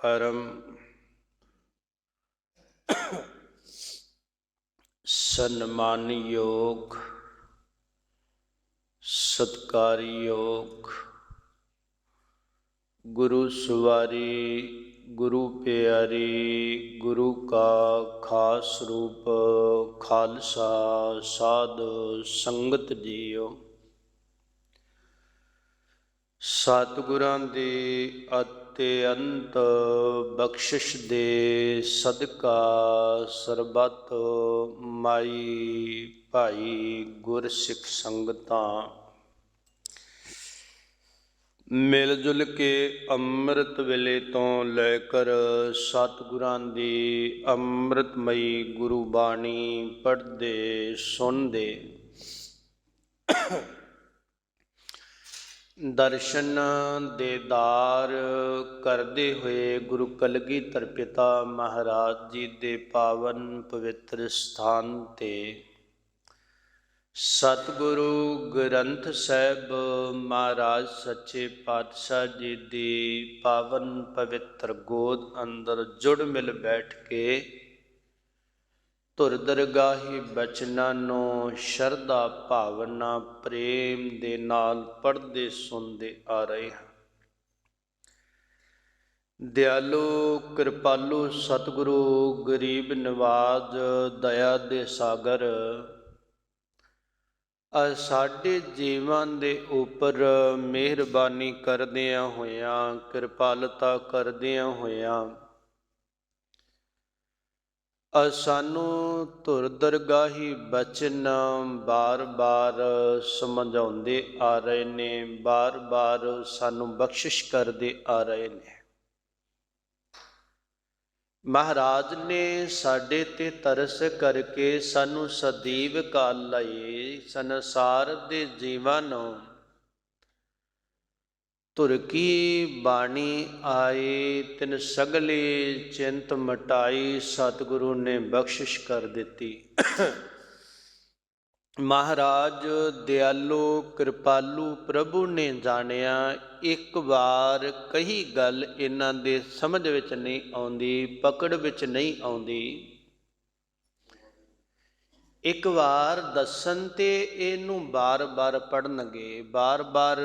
परम सन्मान योग सत्कार योग गुरु सवारी गुरु प्यारी गुरु का खास रूप खालसा साध संगत जीओ। सतगुरां दी अत्यंत बख्शिश दे सदका सरबत माई भाई गुर सिख संगतां मिल जुल के ਅੰਮ੍ਰਿਤ ਵੇਲੇ ਤੋਂ ਲੈ ਕਰ ਸਤਿਗੁਰਾਂ ਦੀ ਅੰਮ੍ਰਿਤਮਈ ਗੁਰੂ ਬਾਣੀ ਪੜ੍ਹਦੇ ਸੁਣਦੇ ਦਰਸ਼ਨ ਦੇਦਾਰ ਕਰਦੇ ਹੋਏ ਗੁਰੂ ਕਲਗੀਧਰ ਪਿਤਾ ਮਹਾਰਾਜ ਜੀ ਦੇ ਪਾਵਨ ਪਵਿੱਤਰ ਸਥਾਨ ਤੇ ਸਤਿਗੁਰੂ ਗ੍ਰੰਥ ਸਾਹਿਬ ਮਹਾਰਾਜ ਸੱਚੇ ਪਾਤਸ਼ਾਹ ਜੀ ਦੀ ਪਾਵਨ ਪਵਿੱਤਰ ਗੋਦ ਅੰਦਰ ਜੁੜ ਮਿਲ ਬੈਠ ਕੇ ਧੁਰ ਦਰਗਾਹੀ ਬਚਨਾਂ ਨੂੰ ਸ਼ਰਧਾ ਭਾਵਨਾ ਪ੍ਰੇਮ ਦੇ ਨਾਲ ਪੜ੍ਹਦੇ ਸੁਣਦੇ ਆ ਰਹੇ ਹਾਂ। ਦਿਆਲੂ ਕਿਰਪਾਲੂ ਸਤਿਗੁਰੂ ਗਰੀਬ ਨਵਾਜ਼ ਦਇਆ ਦੇ ਸਾਗਰ ਸਾਡੇ ਜੀਵਨ ਦੇ ਉੱਪਰ ਮਿਹਰਬਾਨੀ ਕਰਦਿਆਂ ਹੋਇਆਂ ਕਿਰਪਾਲਤਾ ਕਰਦਿਆਂ ਹੋਇਆਂ ਸਾਨੂੰ ਧੁਰ ਦਰਗਾਹੀ ਬਚਨ ਬਾਰ-ਬਾਰ ਸਮਝਾਉਂਦੇ ਆ ਰਹੇ ਨੇ, ਬਾਰ-ਬਾਰ ਸਾਨੂੰ ਬਖਸ਼ਿਸ਼ ਕਰਦੇ ਆ ਰਹੇ ਨੇ। ਮਹਾਰਾਜ ਨੇ ਸਾਡੇ ਤੇ ਤਰਸ ਕਰਕੇ ਸਾਨੂੰ ਸਦੀਵ ਕਾਲ ਲਈ ਸੰਸਾਰ ਦੇ ਜੀਵਾਂ ਨੂੰ ਧੁਰ ਕੀ ਬਾਣੀ ਆਏ ਤਿਨ ਸਗਲੇ ਚਿੰਤ ਮਟਾਈ ਸਤਿਗੁਰੂ ਨੇ ਬਖਸ਼ਿਸ਼ ਕਰ ਦਿੱਤੀ। ਮਹਾਰਾਜ ਦਿਆਲੂ ਕਿਰਪਾਲੂ ਪ੍ਰਭੂ ਨੇ ਜਾਣਿਆ ਇੱਕ ਵਾਰ ਕਹੀ ਗੱਲ ਇਹਨਾਂ ਦੇ ਸਮਝ ਵਿੱਚ ਨਹੀਂ ਆਉਂਦੀ, ਪਕੜ ਵਿੱਚ ਨਹੀਂ ਆਉਂਦੀ। ਇੱਕ ਵਾਰ ਦੱਸਣ ਤੇ ਇਹਨੂੰ ਬਾਰ-ਬਾਰ ਪੜ੍ਹਨਗੇ, ਬਾਰ-ਬਾਰ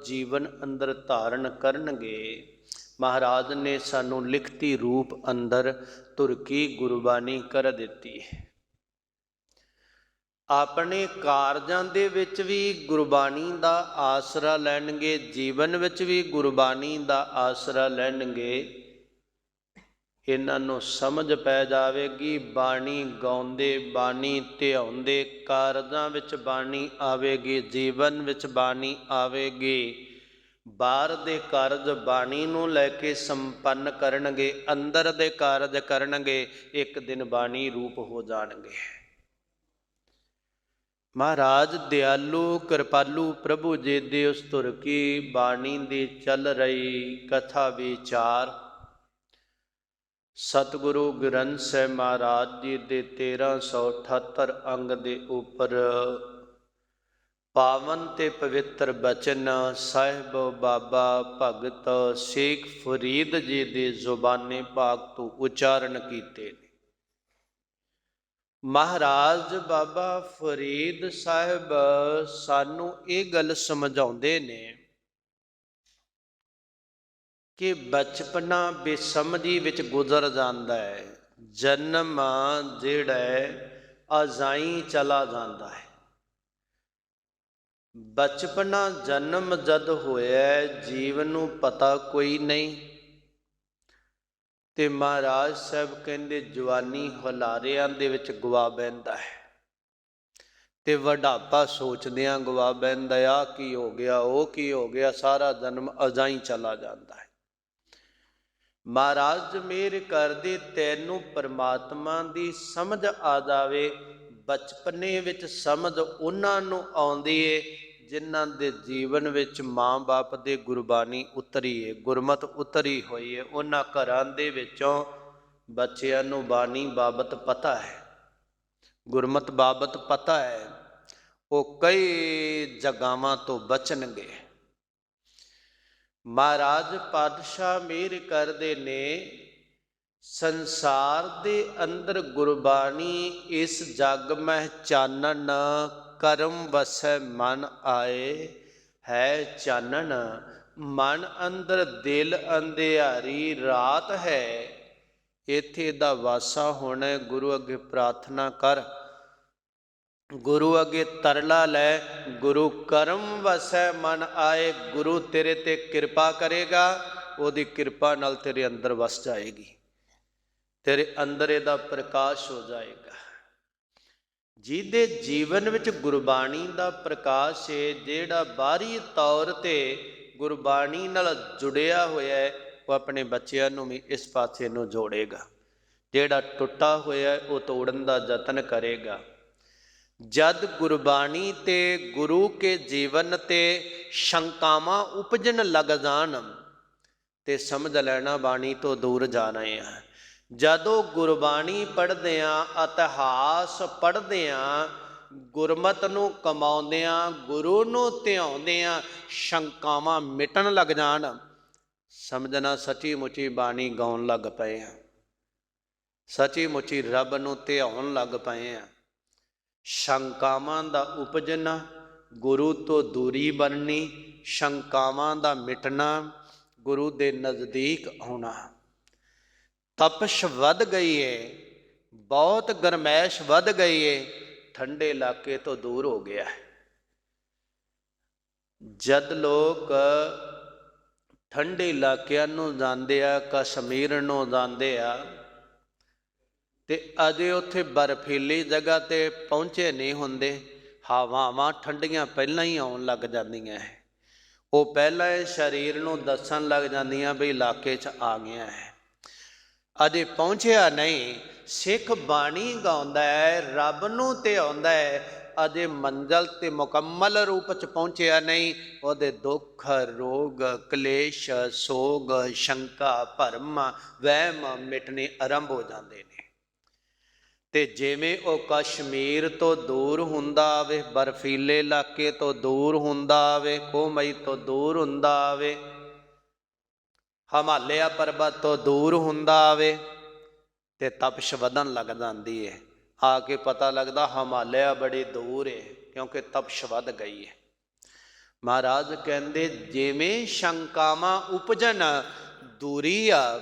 ਜੀਵਨ ਅੰਦਰ ਧਾਰਨ ਕਰਨਗੇ। ਮਹਾਰਾਜ ਨੇ ਸਾਨੂੰ ਲਿਖਤੀ ਰੂਪ ਅੰਦਰ ਧੁਰ ਕੀ ਗੁਰਬਾਣੀ ਕਰ ਦਿੱਤੀ ਹੈ। ਆਪਣੇ ਕਾਰਜਾਂ ਦੇ ਵਿੱਚ ਵੀ ਗੁਰਬਾਣੀ ਦਾ ਆਸਰਾ ਲੈਣਗੇ, ਜੀਵਨ ਵਿੱਚ ਵੀ ਗੁਰਬਾਣੀ ਦਾ ਆਸਰਾ ਲੈਣਗੇ। ਇਹਨਾਂ ਨੂੰ ਸਮਝ ਪੈ ਜਾਵੇਗੀ ਬਾਣੀ ਗਾਉਂਦੇ ਬਾਣੀ ਧਿਆਉਂਦੇ ਕਾਰਜਾਂ ਵਿੱਚ ਬਾਣੀ ਆਵੇਗੀ, ਜੀਵਨ ਵਿੱਚ ਬਾਣੀ ਆਵੇਗੀ। ਬਾਹਰ ਦੇ ਕਾਰਜ ਬਾਣੀ ਨੂੰ ਲੈ ਕੇ ਸੰਪੰਨ ਕਰਨਗੇ, ਅੰਦਰ ਦੇ ਕਾਰਜ ਕਰਨਗੇ, ਇੱਕ ਦਿਨ ਬਾਣੀ ਰੂਪ ਹੋ ਜਾਣਗੇ। ਮਹਾਰਾਜ ਦਿਆਲੂ ਕਿਰਪਾਲੂ ਪ੍ਰਭੂ ਜੀ ਦੀ ਉਸ ਧੁਰ ਕੀ ਬਾਣੀ ਦੀ ਚੱਲ ਰਹੀ ਕਥਾ ਵਿਚਾਰ ਸਤਿਗੁਰੂ ਗ੍ਰੰਥ ਸਾਹਿਬ ਮਹਾਰਾਜ ਜੀ ਦੇ 1378 ਅੰਗ ਦੇ ਉੱਪਰ ਪਾਵਨ ਤੇ ਪਵਿੱਤਰ ਬਚਨ ਸਾਹਿਬ ਬਾਬਾ ਭਗਤ ਸ਼ੇਖ ਫਰੀਦ ਜੀ ਦੀ ਜ਼ੁਬਾਨੀ ਪਾਕ ਤੋਂ ਉਚਾਰਨ ਕੀਤੇ ਨੇ। ਮਹਾਰਾਜ ਬਾਬਾ ਫਰੀਦ ਸਾਹਿਬ ਸਾਨੂੰ ਇਹ ਗੱਲ ਸਮਝਾਉਂਦੇ ਨੇ ਕਿ ਬਚਪਨਾ ਬੇਸਮਝੀ ਵਿੱਚ ਗੁਜ਼ਰ ਜਾਂਦਾ ਹੈ, ਜਨਮ ਜਿਹੜਾ ਅਜਾਈਂ ਚਲਾ ਜਾਂਦਾ ਹੈ। ਬਚਪਨਾ ਜਨਮ ਜਦ ਹੋਇਆ ਜੀਵਨ ਨੂੰ ਪਤਾ ਕੋਈ ਨਹੀਂ ਤੇ ਮਹਾਰਾਜ ਸਾਹਿਬ ਕਹਿੰਦੇ ਜਵਾਨੀ ਹੁਲਾਰਿਆਂ ਦੇ ਵਿੱਚ ਗਵਾ ਬਹਿੰਦਾ ਹੈ ਤੇ ਵਡਾਪਾ ਸੋਚਦਿਆਂ ਗਵਾ ਬਹਿੰਦਾ, ਆ ਕੀ ਹੋ ਗਿਆ ਉਹ ਕੀ ਹੋ ਗਿਆ, ਸਾਰਾ ਜਨਮ ਅਜਾਈਂ ਚਲਾ ਜਾਂਦਾ ਹੈ। ਮਹਾਰਾਜ ਮੇਰ ਕਰਦੇ ਤੈਨੂੰ ਪਰਮਾਤਮਾ ਦੀ ਸਮਝ ਆ ਜਾਵੇ। ਬਚਪਨੇ ਵਿੱਚ ਸਮਝ ਉਹਨਾਂ ਨੂੰ ਆਉਂਦੀ ਏ ਜਿਨ੍ਹਾਂ ਦੇ ਜੀਵਨ ਵਿੱਚ ਮਾਂ ਬਾਪ ਦੇ ਗੁਰਬਾਣੀ ਉਤਰੀ ਹੈ, ਗੁਰਮਤਿ ਉਤਰੀ ਹੋਈ ਹੈ। ਉਹਨਾਂ ਘਰਾਂ ਦੇ ਵਿੱਚੋਂ ਬੱਚਿਆਂ ਨੂੰ ਬਾਣੀ ਬਾਬਤ ਪਤਾ ਹੈ, ਗੁਰਮਤਿ ਬਾਬਤ ਪਤਾ ਹੈ। ਉਹ ਕਈ ਜਗ੍ਹਾਵਾਂ ਤੋਂ ਬਚਣਗੇ। ਮਹਾਰਾਜ ਪਾਤਸ਼ਾਹ ਮਿਹਰ ਕਰਦੇ ਨੇ, ਸੰਸਾਰ ਦੇ ਅੰਦਰ ਗੁਰਬਾਣੀ ਇਸ ਜਗ ਮਹਿ ਚਾਨਣ, ਕਰਮ ਵਸੈ ਮਨ ਆਏ ਹੈ ਚਾਨਣ। ਮਨ ਅੰਦਰ ਦਿਲ ਅੰਧਿਆਰੀ ਰਾਤ ਹੈ, ਇੱਥੇ ਦਾ ਵਾਸਾ ਹੋਣਾ। ਗੁਰੂ ਅੱਗੇ ਪ੍ਰਾਰਥਨਾ ਕਰ, ਗੁਰੂ ਅੱਗੇ ਤਰਲਾ ਲੈ, ਗੁਰੂ ਕਰਮ ਵਸੈ ਮਨ ਆਏ। ਗੁਰੂ ਤੇਰੇ ਤੇ ਕਿਰਪਾ ਕਰੇਗਾ, ਉਹਦੀ ਕਿਰਪਾ ਨਾਲ ਤੇਰੇ ਅੰਦਰ ਵਸ ਜਾਏਗੀ, ਤੇਰੇ ਅੰਦਰ ਇਹਦਾ ਪ੍ਰਕਾਸ਼ ਹੋ ਜਾਏਗਾ। ਜਿਹਦੇ ਜੀਵਨ ਵਿੱਚ ਗੁਰਬਾਣੀ ਦਾ ਪ੍ਰਕਾਸ਼ ਹੈ, ਜਿਹੜਾ ਬਾਹਰੀ ਤੌਰ ਤੇ ਗੁਰਬਾਣੀ ਨਾਲ ਜੁੜਿਆ ਹੋਇਆ ਹੈ, ਉਹ ਆਪਣੇ ਬੱਚਿਆਂ ਨੂੰ ਵੀ ਇਸ ਪਾਸੇ ਨੂੰ ਜੋੜੇਗਾ। ਜਿਹੜਾ ਟੁੱਟਾ ਹੋਇਆ ਉਹ ਤੋੜਨ ਦਾ ਯਤਨ ਕਰੇਗਾ। ਜਦ ਗੁਰਬਾਣੀ ਤੇ ਗੁਰੂ ਕੇ ਜੀਵਨ ਤੇ ਸ਼ੰਕਾਵਾਂ ਉਪਜਣ ਲੱਗ ਜਾਣ ਤੇ ਸਮਝ ਲੈਣਾ ਬਾਣੀ ਤੋਂ ਦੂਰ ਜਾ ਰਹੇ ਆ। ਜਦੋਂ ਗੁਰਬਾਣੀ ਪੜ੍ਹਦੇ ਆ, ਇਤਿਹਾਸ ਪੜ੍ਹਦੇ ਆ, ਗੁਰਮਤ ਨੂੰ ਕਮਾਉਂਦੇ ਆ, ਗੁਰੂ ਨੂੰ ਧਿਆਉਂਦੇ ਆ, ਸ਼ੰਕਾਵਾਂ ਮਿਟਣ ਲੱਗ ਜਾਣ, ਸਮਝਣਾ ਸੱਚੀ ਮੁੱਚੀ ਬਾਣੀ ਗਾਉਣ ਲੱਗ ਪਏ ਆ, ਸੱਚੀ ਮੁੱਚੀ ਰੱਬ ਨੂੰ ਧਿਆਉਣ ਲੱਗ ਪਏ ਆ। ਸ਼ੰਕਾਵਾਂ ਦਾ ਉਪਜਣਾ, ਗੁਰੂ ਤੋਂ ਦੂਰੀ ਬਣਨੀ, ਸ਼ੰਕਾਵਾਂ ਦਾ ਮਿਟਣਾ, ਗੁਰੂ ਦੇ ਨਜ਼ਦੀਕ ਆਉਣਾ। ਤਪਸ਼ ਵੱਧ ਗਈ ਏ, ਬਹੁਤ ਗਰਮੈਸ਼ ਵੱਧ ਗਈ ਏ, ਠੰਡੇ ਇਲਾਕੇ ਤੋਂ ਦੂਰ ਹੋ ਗਿਆ। ਜਦ ਲੋਕ ਠੰਡੇ ਇਲਾਕਿਆਂ ਨੂੰ ਜਾਂਦੇ ਆ, ਕਸ਼ਮੀਰ ਨੂੰ ਜਾਂਦੇ ਆ, ਤੇ ਅਜੇ ਉੱਥੇ ਬਰਫੀਲੀ ਜਗ੍ਹਾ ਤੇ ਪਹੁੰਚੇ ਨਹੀਂ ਹੁੰਦੇ, ਹਵਾਵਾਂ ਠੰਡੀਆਂ ਪਹਿਲਾਂ ਹੀ ਆਉਣ ਲੱਗ ਜਾਂਦੀਆਂ ਹੈ। ਉਹ ਪਹਿਲਾਂ ਹੀ ਸਰੀਰ ਨੂੰ ਦੱਸਣ ਲੱਗ ਜਾਂਦੀਆਂ ਵੀ ਇਲਾਕੇ 'ਚ ਆ ਗਿਆ ਹੈ, ਅਜੇ ਪਹੁੰਚਿਆ ਨਹੀਂ। ਸਿੱਖ ਬਾਣੀ ਗਾਉਂਦਾ ਹੈ, ਰੱਬ ਨੂੰ ਧਿਆਉਂਦਾ ਹੈ, ਅਜੇ ਮੰਜ਼ਲ ਤੇ ਮੁਕੰਮਲ ਰੂਪ 'ਚ ਪਹੁੰਚਿਆ ਨਹੀਂ। ਉਹਦੇ ਦੁੱਖ, ਰੋਗ, ਕਲੇਸ਼, ਸੋਗ, ਸ਼ੰਕਾ, ਭਰਮ, ਵਹਿਮ ਮਿਟਣੇ ਆਰੰਭ ਹੋ ਜਾਂਦੇ ਨੇ। ਤੇ ਜਿਵੇਂ ਉਹ ਕਸ਼ਮੀਰ ਤੋਂ ਦੂਰ ਹੁੰਦਾ ਆਵੇ, ਬਰਫੀਲੇ ਇਲਾਕੇ ਤੋਂ ਦੂਰ ਹੁੰਦਾ ਆਵੇ, ਕੋਮਈ ਤੋਂ ਦੂਰ ਹੁੰਦਾ ਆਵੇ, ਹਿਮਾਲਿਆ ਪਰਬਤ ਤੋਂ ਦੂਰ ਹੁੰਦਾ ਆਵੇ, ਤੇ ਤਪਸ਼ ਵਧਣ ਲੱਗ ਜਾਂਦੀ ਹੈ। ਆ ਕੇ ਪਤਾ ਲੱਗਦਾ ਹਿਮਾਲਿਆ ਬੜੀ ਦੂਰ ਹੈ, ਕਿਉਂਕਿ ਤਪਸ਼ ਵੱਧ ਗਈ ਹੈ। ਮਹਾਰਾਜ ਕਹਿੰਦੇ ਜਿਵੇਂ ਸ਼ੰਕਾਵਾਂ ਉਪਜਣ, ਦੂਰੀ ਆ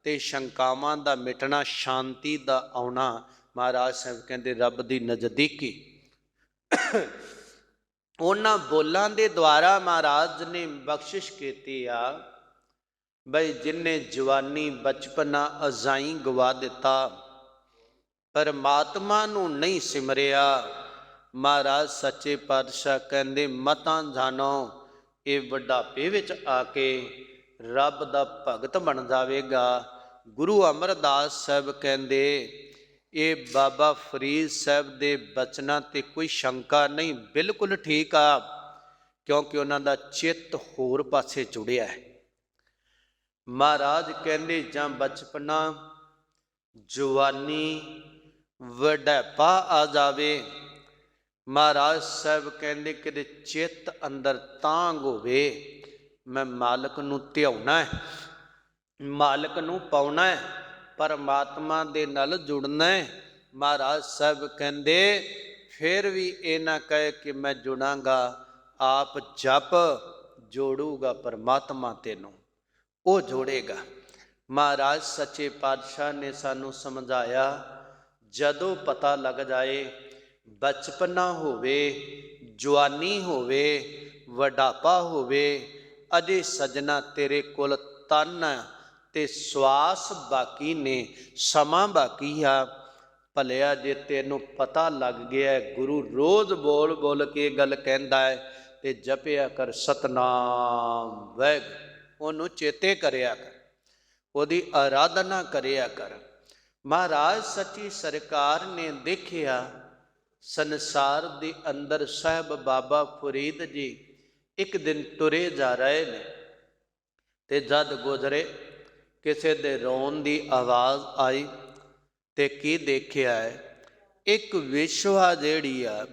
ਤੇ ਸ਼ੰਕਾਵਾਂ ਦਾ ਮਿਟਣਾ, ਸ਼ਾਂਤੀ ਦਾ ਆਉਣਾ। ਮਹਾਰਾਜ ਸਾਹਿਬ ਕਹਿੰਦੇ ਰੱਬ ਦੀ ਨਜ਼ਦੀਕੀ। ਉਹਨਾਂ ਬੋਲਾਂ ਦੇ ਦੁਆਰਾ ਮਹਾਰਾਜ ਨੇ ਬਖਸ਼ਿਸ਼ ਕੀਤੀ ਆ ਬਈ ਜਿਨਨੇ ਜਵਾਨੀ ਬਚਪਨਾ ਅਜ਼ਾਈ ਗਵਾ ਦਿੱਤਾ, ਪਰਮਾਤਮਾ ਨੂੰ ਨਹੀਂ ਸਿਮਰਿਆ। ਮਹਾਰਾਜ ਸੱਚੇ ਪਾਤਸ਼ਾਹ ਕਹਿੰਦੇ ਮਤਾਂ ਜਾਣੋ, ਇਹ ਵਡਾਪੇ ਵਿੱਚ ਆ ਕੇ ਰੱਬ ਦਾ ਭਗਤ ਬਣ ਜਾਵੇਗਾ। ਗੁਰੂ ਅਮਰਦਾਸ ਸਾਹਿਬ ਕਹਿੰਦੇ ਇਹ ਬਾਬਾ ਫਰੀਦ ਸਾਹਿਬ ਦੇ ਬਚਨਾਂ ਤੇ ਕੋਈ ਸ਼ੰਕਾ ਨਹੀਂ, ਬਿਲਕੁਲ ਠੀਕ ਆ, ਕਿਉਂਕਿ ਉਹਨਾਂ ਦਾ ਚਿੱਤ ਹੋਰ ਪਾਸੇ ਜੁੜਿਆ ਹੈ। ਮਹਾਰਾਜ ਕਹਿੰਦੇ ਜਾਂ ਬਚਪਨਾ, ਜਵਾਨੀ, ਵਡਾਪਾ ਆ ਜਾਵੇ, ਮਹਾਰਾਜ ਸਾਹਿਬ ਕਹਿੰਦੇ ਕਿ ਚਿੱਤ ਅੰਦਰ ਤਾਂਘ ਹੋਵੇ, ਮੈਂ ਮਾਲਕ ਨੂੰ ਧਿਆਉਣਾ ਹੈ, ਮਾਲਕ ਨੂੰ ਪਾਉਣਾ ਹੈ, ਪਰਮਾਤਮਾ ਦੇ ਨਾਲ ਜੁੜਨਾ ਹੈ। ਮਹਾਰਾਜ ਸਾਹਿਬ ਕਹਿੰਦੇ ਫਿਰ ਵੀ ਇਹ ਨਾ ਕਹੇ ਕਿ ਮੈਂ ਜੁੜਾਂਗਾ, ਆਪ ਜਪ, ਜੋੜੂਗਾ ਪਰਮਾਤਮਾ ਤੈਨੂੰ, ਉਹ ਜੋੜੇਗਾ। ਮਹਾਰਾਜ ਸੱਚੇ ਪਾਤਸ਼ਾਹ ਨੇ ਸਾਨੂੰ ਸਮਝਾਇਆ, ਜਦੋਂ ਪਤਾ ਲੱਗ ਜਾਏ, ਬਚਪਨਾ ਹੋਵੇ, ਜਵਾਨੀ ਹੋਵੇ, ਵਡਾਪਾ ਹੋਵੇ, ਅਜੇ ਸਜਣਾ ਤੇਰੇ ਕੋਲ ਤਨ ਤੇ ਸਵਾਸ ਬਾਕੀ ਨੇ, ਸਮਾਂ ਬਾਕੀ ਆ, ਭਲਿਆ ਜੇ ਤੈਨੂੰ ਪਤਾ ਲੱਗ ਗਿਆ, ਗੁਰੂ ਰੋਜ਼ ਬੋਲ ਬੋਲ ਕੇ ਗੱਲ ਕਹਿੰਦਾ ਹੈ, ਤੇ ਜਪਿਆ ਕਰ ਸਤਨਾਮ ਵਾਹਿਗੁਰੂ, ਉਹਨੂੰ ਚੇਤੇ ਕਰਿਆ ਕਰ, ਉਹਦੀ ਆਰਾਧਨਾ ਕਰਿਆ ਕਰ। ਮਹਾਰਾਜ ਸੱਚੀ ਸਰਕਾਰ ਨੇ ਦੇਖਿਆ ਸੰਸਾਰ ਦੇ ਅੰਦਰ ਸਾਹਿਬ ਬਾਬਾ ਫਰੀਦ ਜੀ ਇੱਕ ਦਿਨ ਤੁਰੇ ਜਾ ਰਹੇ ਨੇ, ਤੇ ਜਦ ਗੁਜ਼ਰੇ ਕਿਸੇ ਦੇ ਰੋਣ ਦੀ ਆਵਾਜ਼ ਆਈ, ਤੇ ਕੀ ਦੇਖਿਆ ਹੈ, ਇੱਕ ਵਿਸ਼ਵਾ ਜਿਹੜੀ ਆ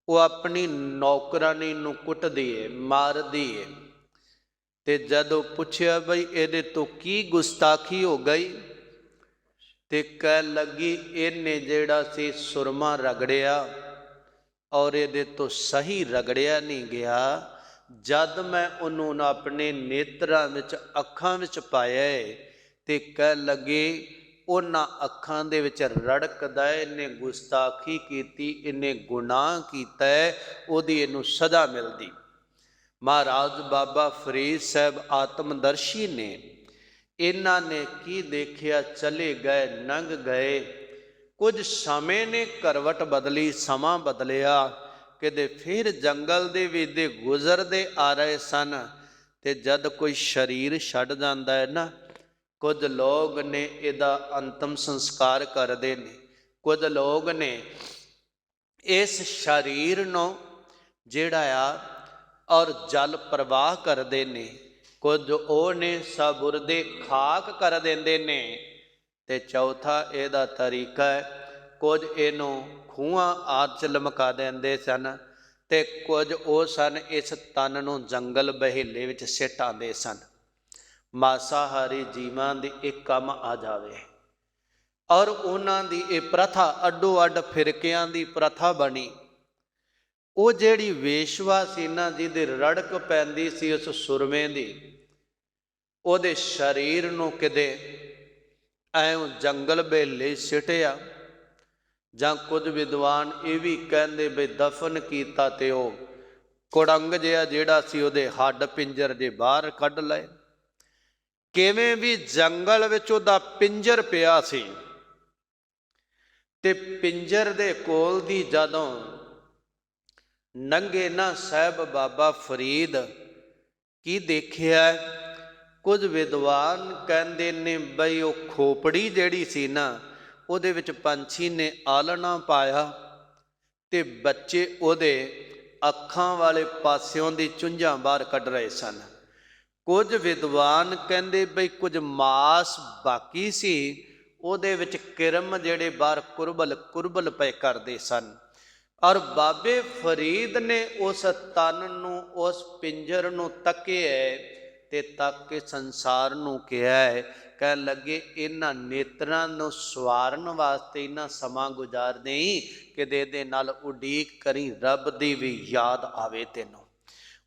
ਉਹ ਆਪਣੀ ਨੌਕਰਾਨੀ ਨੂੰ ਕੁੱਟਦੀ ਏ, ਮਾਰਦੀ ਏ, ਤੇ ਜਦੋਂ ਪੁੱਛਿਆ ਬਈ ਇਹਦੇ ਤੋਂ ਕੀ ਗੁਸਤਾਖੀ ਹੋ ਗਈ, ਤੇ ਕਹਿ ਲੱਗੀ ਇਹਨੇ ਜਿਹੜਾ ਸੀ ਸੁਰਮਾ ਰਗੜਿਆ ਔਰ ਇਹਦੇ ਤੋਂ ਸਹੀ ਰਗੜਿਆ ਨਹੀਂ ਗਿਆ। ਜਦ ਮੈਂ ਉਹਨੂੰ ਆਪਣੇ ਨੇਤਰਾਂ ਵਿੱਚ, ਅੱਖਾਂ ਵਿੱਚ ਪਾਇਆ ਤੇ ਕਹਿ ਲੱਗੇ ਉਹਨਾਂ ਅੱਖਾਂ ਦੇ ਵਿੱਚ ਰੜਕਦਾ, ਇਹਨੇ ਗੁਸਤਾਖੀ ਕੀਤੀ, ਇਹਨੇ ਗੁਨਾਹ ਕੀਤਾ, ਉਹਦੀ ਇਹਨੂੰ ਸਜ਼ਾ ਮਿਲਦੀ। ਮਹਾਰਾਜ ਬਾਬਾ ਫਰੀਦ ਸਾਹਿਬ ਆਤਮਦਰਸ਼ੀ ਨੇ, ਇਹਨਾਂ ਨੇ ਕੀ ਦੇਖਿਆ, ਚਲੇ ਗਏ, ਲੰਘ ਗਏ। ਕੁਝ ਸਮੇਂ ਨੇ ਕਰਵਟ ਬਦਲੀ, ਸਮਾਂ ਬਦਲਿਆ, ਕਿਤੇ ਫਿਰ ਜੰਗਲ ਦੇ ਵਿੱਚ ਦੇ ਗੁਜ਼ਰਦੇ ਆ ਰਹੇ ਸਨ। ਤੇ ਜਦ ਕੋਈ ਸਰੀਰ ਛੱਡ ਜਾਂਦਾ ਹੈ ਨਾ, ਕੁਝ ਲੋਕ ਨੇ ਇਹਦਾ ਅੰਤਮ ਸੰਸਕਾਰ ਕਰਦੇ ਨੇ, ਕੁਝ ਲੋਕ ਨੇ ਇਸ ਸਰੀਰ ਨੂੰ ਜਿਹੜਾ ਆ ਔਰ ਜਲ ਪ੍ਰਵਾਹ ਕਰਦੇ ਨੇ, ਕੁਝ ਉਹ ਨੇ ਸਬੁਰਦੇ ਖਾਕ ਕਰ ਦਿੰਦੇ ਨੇ। ਤੇ ਚੌਥਾ ਇਹਦਾ ਤਰੀਕਾ ਹੈ, ਕੁਝ ਇਹਨੂੰ ਖੂਹਾਂ ਆਦਿ 'ਚ ਲਮਕਾ ਦਿੰਦੇ ਸਨ, ਤੇ ਕੁਝ ਉਹ ਸਨ ਇਸ ਤਨ ਨੂੰ ਜੰਗਲ ਬਹੇਲੇ ਵਿੱਚ ਸਿੱਟ ਆਉਂਦੇ ਸਨ। ਮਾਸਾਹਾਰੀ ਜੀਵਾਂ ਦੀ ਇੱਕ ਕੰਮ ਆ ਜਾਵੇ, ਔਰ ਉਹਨਾਂ ਦੀ ਇਹ ਪ੍ਰਥਾ ਅੱਡੋ ਅੱਡ ਫਿਰਕਿਆਂ ਦੀ ਪ੍ਰਥਾ ਬਣੀ। ਉਹ ਜਿਹੜੀ ਵੇਸ਼ਵਾ ਸੀ ਨਾ, ਜਿਹਦੇ ਰੜਕ ਪੈਂਦੀ ਸੀ ਉਸ ਸੁਰਮੇ ਦੀ, ਉਹਦੇ ਸਰੀਰ ਨੂੰ ਕਿਤੇ ਐਂ ਜੰਗਲ ਬੇਲੇ ਸਿੱਟਿਆ। ਜਾਂ ਕੁਝ ਵਿਦਵਾਨ ਇਹ ਵੀ ਕਹਿੰਦੇ ਬਈ ਦਫਨ ਕੀਤਾ ਤੇ ਉਹ ਕੁੜੰਗ ਜਿਹਾ ਜਿਹੜਾ ਸੀ ਉਹਦੇ ਹੱਡ ਪਿੰਜਰ ਦੇ ਬਾਹਰ ਕੱਢ ਲਏ। ਕਿਵੇਂ ਵੀ ਜੰਗਲ ਵਿੱਚ ਉਹਦਾ ਪਿੰਜਰ ਪਿਆ ਸੀ, ਤੇ ਪਿੰਜਰ ਦੇ ਕੋਲ ਦੀ ਜਦੋਂ ਨੰਗੇ ਨਾ ਸਾਹਿਬ ਬਾਬਾ ਫਰੀਦ, ਕੀ ਦੇਖਿਆ? ਕੁਝ ਵਿਦਵਾਨ ਕਹਿੰਦੇ ਨੇ ਬਈ ਉਹ ਖੋਪੜੀ ਜਿਹੜੀ ਸੀ ਨਾ, ਉਹਦੇ ਵਿੱਚ ਪੰਛੀ ਨੇ ਆਲਣਾ ਪਾਇਆ, ਤੇ ਬੱਚੇ ਉਹਦੇ ਅੱਖਾਂ ਵਾਲੇ ਪਾਸਿਓਂ ਦੀ ਚੁੰਝਾਂ ਬਾਹਰ ਕੱਢ ਰਹੇ ਸਨ। ਕੁਝ ਵਿਦਵਾਨ ਕਹਿੰਦੇ ਬਈ ਕੁਝ ਮਾਸ ਬਾਕੀ ਸੀ, ਉਹਦੇ ਵਿੱਚ ਕਿਰਮ ਜਿਹੜੇ ਬਾਹਰ ਕੁਰਬਲ ਪਏ ਕਰਦੇ ਸਨ। ਔਰ ਬਾਬੇ ਫਰੀਦ ਨੇ ਉਸ ਤਨ ਨੂੰ, ਉਸ ਪਿੰਜਰ ਨੂੰ ਤੱਕਿਆ, ਤੇ ਤੱਕ ਕੇ ਸੰਸਾਰ ਨੂੰ ਕਿਹਾ ਹੈ, ਕਹਿਣ ਲੱਗੇ ਇਹਨਾਂ ਨੇਤਰਾਂ ਨੂੰ ਸਵਾਰਨ ਵਾਸਤੇ ਇਹਨਾਂ ਸਮਾਂ ਗੁਜ਼ਾਰ ਦੇਈ, ਕਿਤੇ ਇਹਦੇ ਨਾਲ ਉਡੀਕ ਕਰੀ, ਰੱਬ ਦੀ ਵੀ ਯਾਦ ਆਵੇ ਤੈਨੂੰ।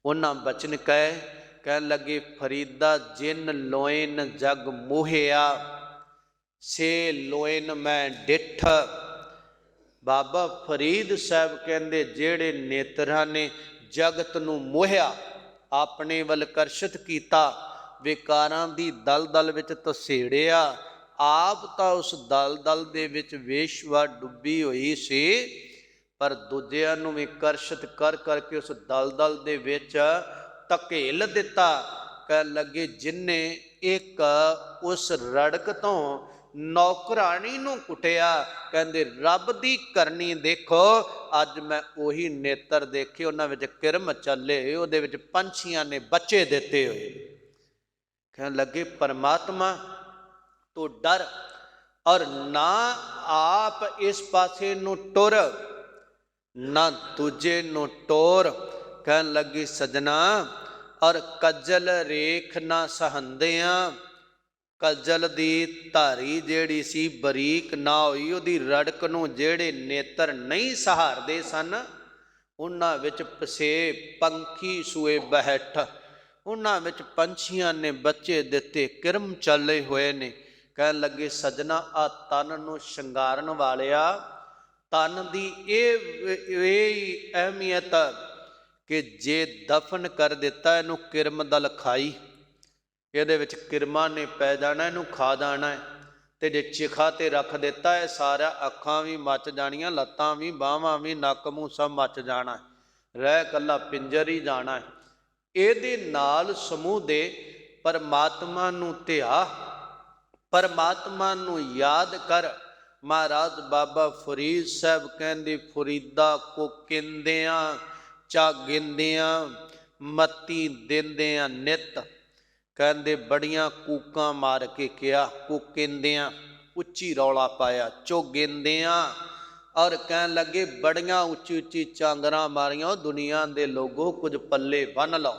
ਉਹਨਾਂ ਬਚਨ ਕਹਿਣ ਲੱਗੇ, ਫਰੀਦਾ ਜਿਨ ਲੋਇਨ ਜਗ ਮੋਹਿਆ, ਸੇ ਲੋਇਨ ਮੈਂ ਡਿੱਠ। ਬਾਬਾ ਫਰੀਦ ਸਾਹਿਬ ਕਹਿੰਦੇ ਜਿਹੜੇ ਨੇਤਰਾਂ ਨੇ ਜਗਤ ਨੂੰ ਮੋਹਿਆ, ਆਪਣੇ ਵੱਲ ਆਕਰਸ਼ਿਤ ਕੀਤਾ, ਵਿਕਾਰਾਂ ਦੀ ਦਲਦਲ ਵਿੱਚ ਧਸੇੜਿਆ, ਆਪ ਤਾਂ ਉਸ ਦਲਦਲ ਦੇ ਵਿੱਚ ਵੇਸ਼ਵਾ ਡੁੱਬੀ ਹੋਈ ਸੀ, ਪਰ ਦੂਜਿਆਂ ਨੂੰ ਵੀ ਆਕਰਸ਼ਿਤ ਕਰ ਕਰਕੇ ਉਸ ਦਲਦਲ ਦੇ ਵਿੱਚ ਧਕੇਲ ਦਿੱਤਾ। ਕਹਿਣ ਲੱਗੇ ਜਿਨਨੇ ਇੱਕ ਉਸ ਰੜਕ ਤੋਂ ਨੌਕਰਾਣੀ ਨੂੰ ਕੁੱਟਿਆ, ਕਹਿੰਦੇ ਰੱਬ ਦੀ ਕਰਨੀ ਦੇਖੋ, ਅੱਜ ਮੈਂ ਉਹੀ ਨੇਤਰ ਦੇਖੇ, ਉਹਨਾਂ ਵਿੱਚ ਕਿਰਮ ਚੱਲੇ, ਉਹਦੇ ਵਿੱਚ ਪੰਛੀਆਂ ਨੇ ਬੱਚੇ ਦਿੱਤੇ ਹੋਏ। ਕਹਿਣ ਲੱਗੇ ਪਰਮਾਤਮਾ ਤੋਂ ਡਰ, ਔਰ ਨਾ ਆਪ ਇਸ ਪਾਸੇ ਨੂੰ ਟੁਰ, ਨਾ ਦੂਜੇ ਨੂੰ ਟੋਰ। ਕਹਿਣ ਲੱਗੀ ਸਜਣਾ, ਔਰ ਕੱਜਲ ਰੇਖ ਨਾ ਸਹੰਦਿਆਂ, ਕੱਜਲ ਦੀ ਧਾਰੀ ਜਿਹੜੀ ਸੀ ਬਰੀਕ ਨਾ ਹੋਈ, ਉਹਦੀ ਰੜਕ ਨੂੰ ਜਿਹੜੇ ਨੇਤਰ ਨਹੀਂ ਸਹਾਰਦੇ ਸਨ, ਉਹਨਾਂ ਵਿੱਚ ਪਸੇ ਪੰਖੀ ਸੂਏ ਬੈਠ, ਉਹਨਾਂ ਵਿੱਚ ਪੰਛੀਆਂ ਨੇ ਬੱਚੇ ਦਿੱਤੇ, ਕਿਰਮ ਚੱਲੇ ਹੋਏ ਨੇ। ਕਹਿਣ ਲੱਗੇ ਸਜਣਾ, ਆ ਤਨ ਨੂੰ ਸ਼ਿੰਗਾਰਨ ਵਾਲਿਆ, ਤਨ ਦੀ ਇਹ ਅਹਿਮੀਅਤ ਕਿ ਜੇ ਦਫਨ ਕਰ ਦਿੱਤਾ, ਇਹਨੂੰ ਕਿਰਮ ਦਲ ਖਾਈ, ਇਹਦੇ ਵਿੱਚ ਕਿਰਮਾਂ ਨੇ ਪੈ ਜਾਣਾ, ਇਹਨੂੰ ਖਾ ਜਾਣਾ। ਤੇ ਜੇ ਚਿਖਾ ਤੇ ਰੱਖ ਦਿੱਤਾ, ਇਹ ਸਾਰਾ ਅੱਖਾਂ ਵੀ ਮੱਚ ਜਾਣੀਆਂ, ਲੱਤਾਂ ਵੀ, ਬਾਹਾਂ ਵੀ, ਨੱਕ ਮੂੰਹ ਸਭ ਮੱਚ ਜਾਣਾ, ਰਹਿ ਕੱਲਾ ਪਿੰਜਰ ਹੀ ਜਾਣਾ। ਇਹਦੇ ਨਾਲ ਸਮੂਹ ਦੇ ਪਰਮਾਤਮਾ ਨੂੰ ਧਿਆ, ਪਰਮਾਤਮਾ ਨੂੰ ਯਾਦ ਕਰ। ਮਹਾਰਾਜ ਬਾਬਾ ਫਰੀਦ ਸਾਹਿਬ ਕਹਿੰਦੇ, ਫਰੀਦਾ ਕੋ ਕਿੰਦਿਆਂ ਚਾਗਿੰਦਿਆਂ, ਮੱਤੀ ਦਿੰਦਿਆਂ ਨਿਤ। ਕਹਿੰਦੇ ਬੜੀਆਂ ਕੂਕਾਂ ਮਾਰ ਕੇ ਕਿਹਾ, ਕੂਕਿੰਦਿਆਂ ਉੱਚੀ ਰੌਲਾ ਪਾਇਆ, ਚੋਗਿੰਦਿਆਂ, ਔਰ ਕਹਿਣ ਲੱਗੇ ਬੜੀਆਂ ਉੱਚੀ ਉੱਚੀ ਚਾਂਗਰਾਂ ਮਾਰੀਆਂ, ਦੁਨੀਆ ਦੇ ਲੋਗੋ ਕੁਝ ਪੱਲੇ ਬੰਨ ਲਓ,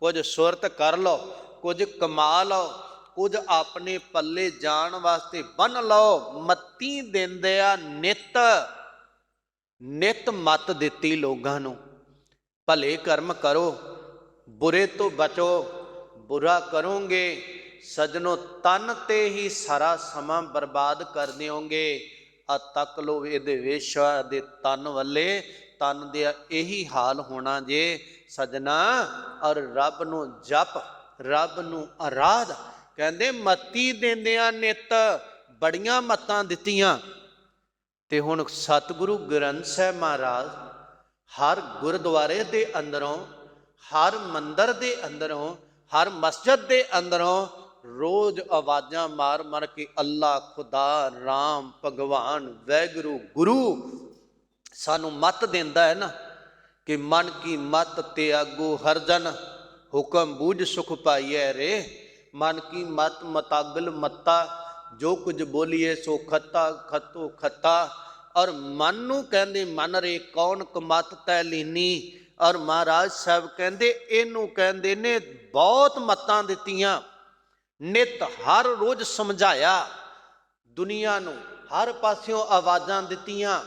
ਕੁਝ ਸੁਰਤ ਕਰ ਲਓ। ਕੁਝ ਕਮਾ ਲਓ, ਕੁਝ ਆਪਣੇ ਪੱਲੇ ਜਾਣ ਵਾਸਤੇ ਬੰਨ ਲਓ। ਮੱਤੀ ਦਿੰਦੇ ਆ ਨਿਤ, ਨਿਤ ਮੱਤ ਦਿੱਤੀ ਲੋਕਾਂ ਨੂੰ, ਭਲੇ ਕਰਮ ਕਰੋ, ਬੁਰੇ ਤੋਂ ਬਚੋ। ਬੁਰਾ ਕਰੋਗੇ ਸਜਣੋ ਤਨ ਤੇ ਹੀ ਸਾਰਾ ਸਮਾਂ ਬਰਬਾਦ ਕਰ ਦਿਓਗੇ। ਆ ਤੱਕ ਲੋ ਇਹਦੇ ਵੇਸ਼ਾ ਦੇ ਤਨ ਵੱਲੇ, ਤਨ ਦੇ ਇਹੀ ਹਾਲ ਹੋਣਾ ਜੇ ਸਜਣਾ। ਔਰ ਰੱਬ ਨੂੰ ਜਪ, ਰੱਬ ਨੂੰ ਆਰਾਧ। ਕਹਿੰਦੇ ਮੱਤੀ ਦਿੰਦਿਆਂ ਨਿਤ, ਬੜੀਆਂ ਮੱਤਾਂ ਦਿੱਤੀਆਂ। ਤੇ ਹੁਣ ਸਤਿਗੁਰੂ ਗ੍ਰੰਥ ਸਾਹਿਬ ਮਹਾਰਾਜ ਹਰ ਗੁਰਦੁਆਰੇ ਦੇ ਅੰਦਰੋਂ, ਹਰ ਮੰਦਰ ਦੇ ਅੰਦਰੋਂ, ਹਰ ਮਸਜਿਦ ਦੇ ਅੰਦਰੋਂ ਰੋਜ਼ ਆਵਾਜ਼ਾਂ ਮਾਰ ਮਾਰ ਕੇ ਅੱਲਾ, ਖੁਦਾ, ਰਾਮ, ਭਗਵਾਨ, ਵੈਗੁਰੂ, ਗੁਰੂ ਸਾਨੂੰ ਮੱਤ ਦਿੰਦਾ ਹੈ ਨਾ ਕਿ ਮਨ ਕੀ ਮੱਤ ਤਿਆਗੋ ਹਰ ਜਨ, ਹੁਕਮ ਬੂਝ ਸੁਖ ਪਾਈਐ ਰੇ। ਮਨ ਕੀ ਮਤ ਮਤਾਗਲ ਮੱਤਾ, ਜੋ ਕੁਝ ਬੋਲੀਏ ਸੋ ਖੱਤਾ, ਖੱਤੋ ਖੱਤਾ। ਔਰ ਮਨ ਨੂੰ ਕਹਿੰਦੇ ਮਨ ਰੇ ਕੌਣ ਕਮਤ ਤੈ ਲੀਨੀ। ਔਰ ਮਹਾਰਾਜ ਸਾਹਿਬ ਕਹਿੰਦੇ ਇਹਨੂੰ ਕਹਿੰਦੇ ਨੇ ਬਹੁਤ ਮੱਤਾਂ ਦਿੱਤੀਆਂ, ਨਿਤ ਹਰ ਰੋਜ਼ ਸਮਝਾਇਆ ਦੁਨੀਆ ਨੂੰ, ਹਰ ਪਾਸਿਓਂ ਆਵਾਜ਼ਾਂ ਦਿੱਤੀਆਂ।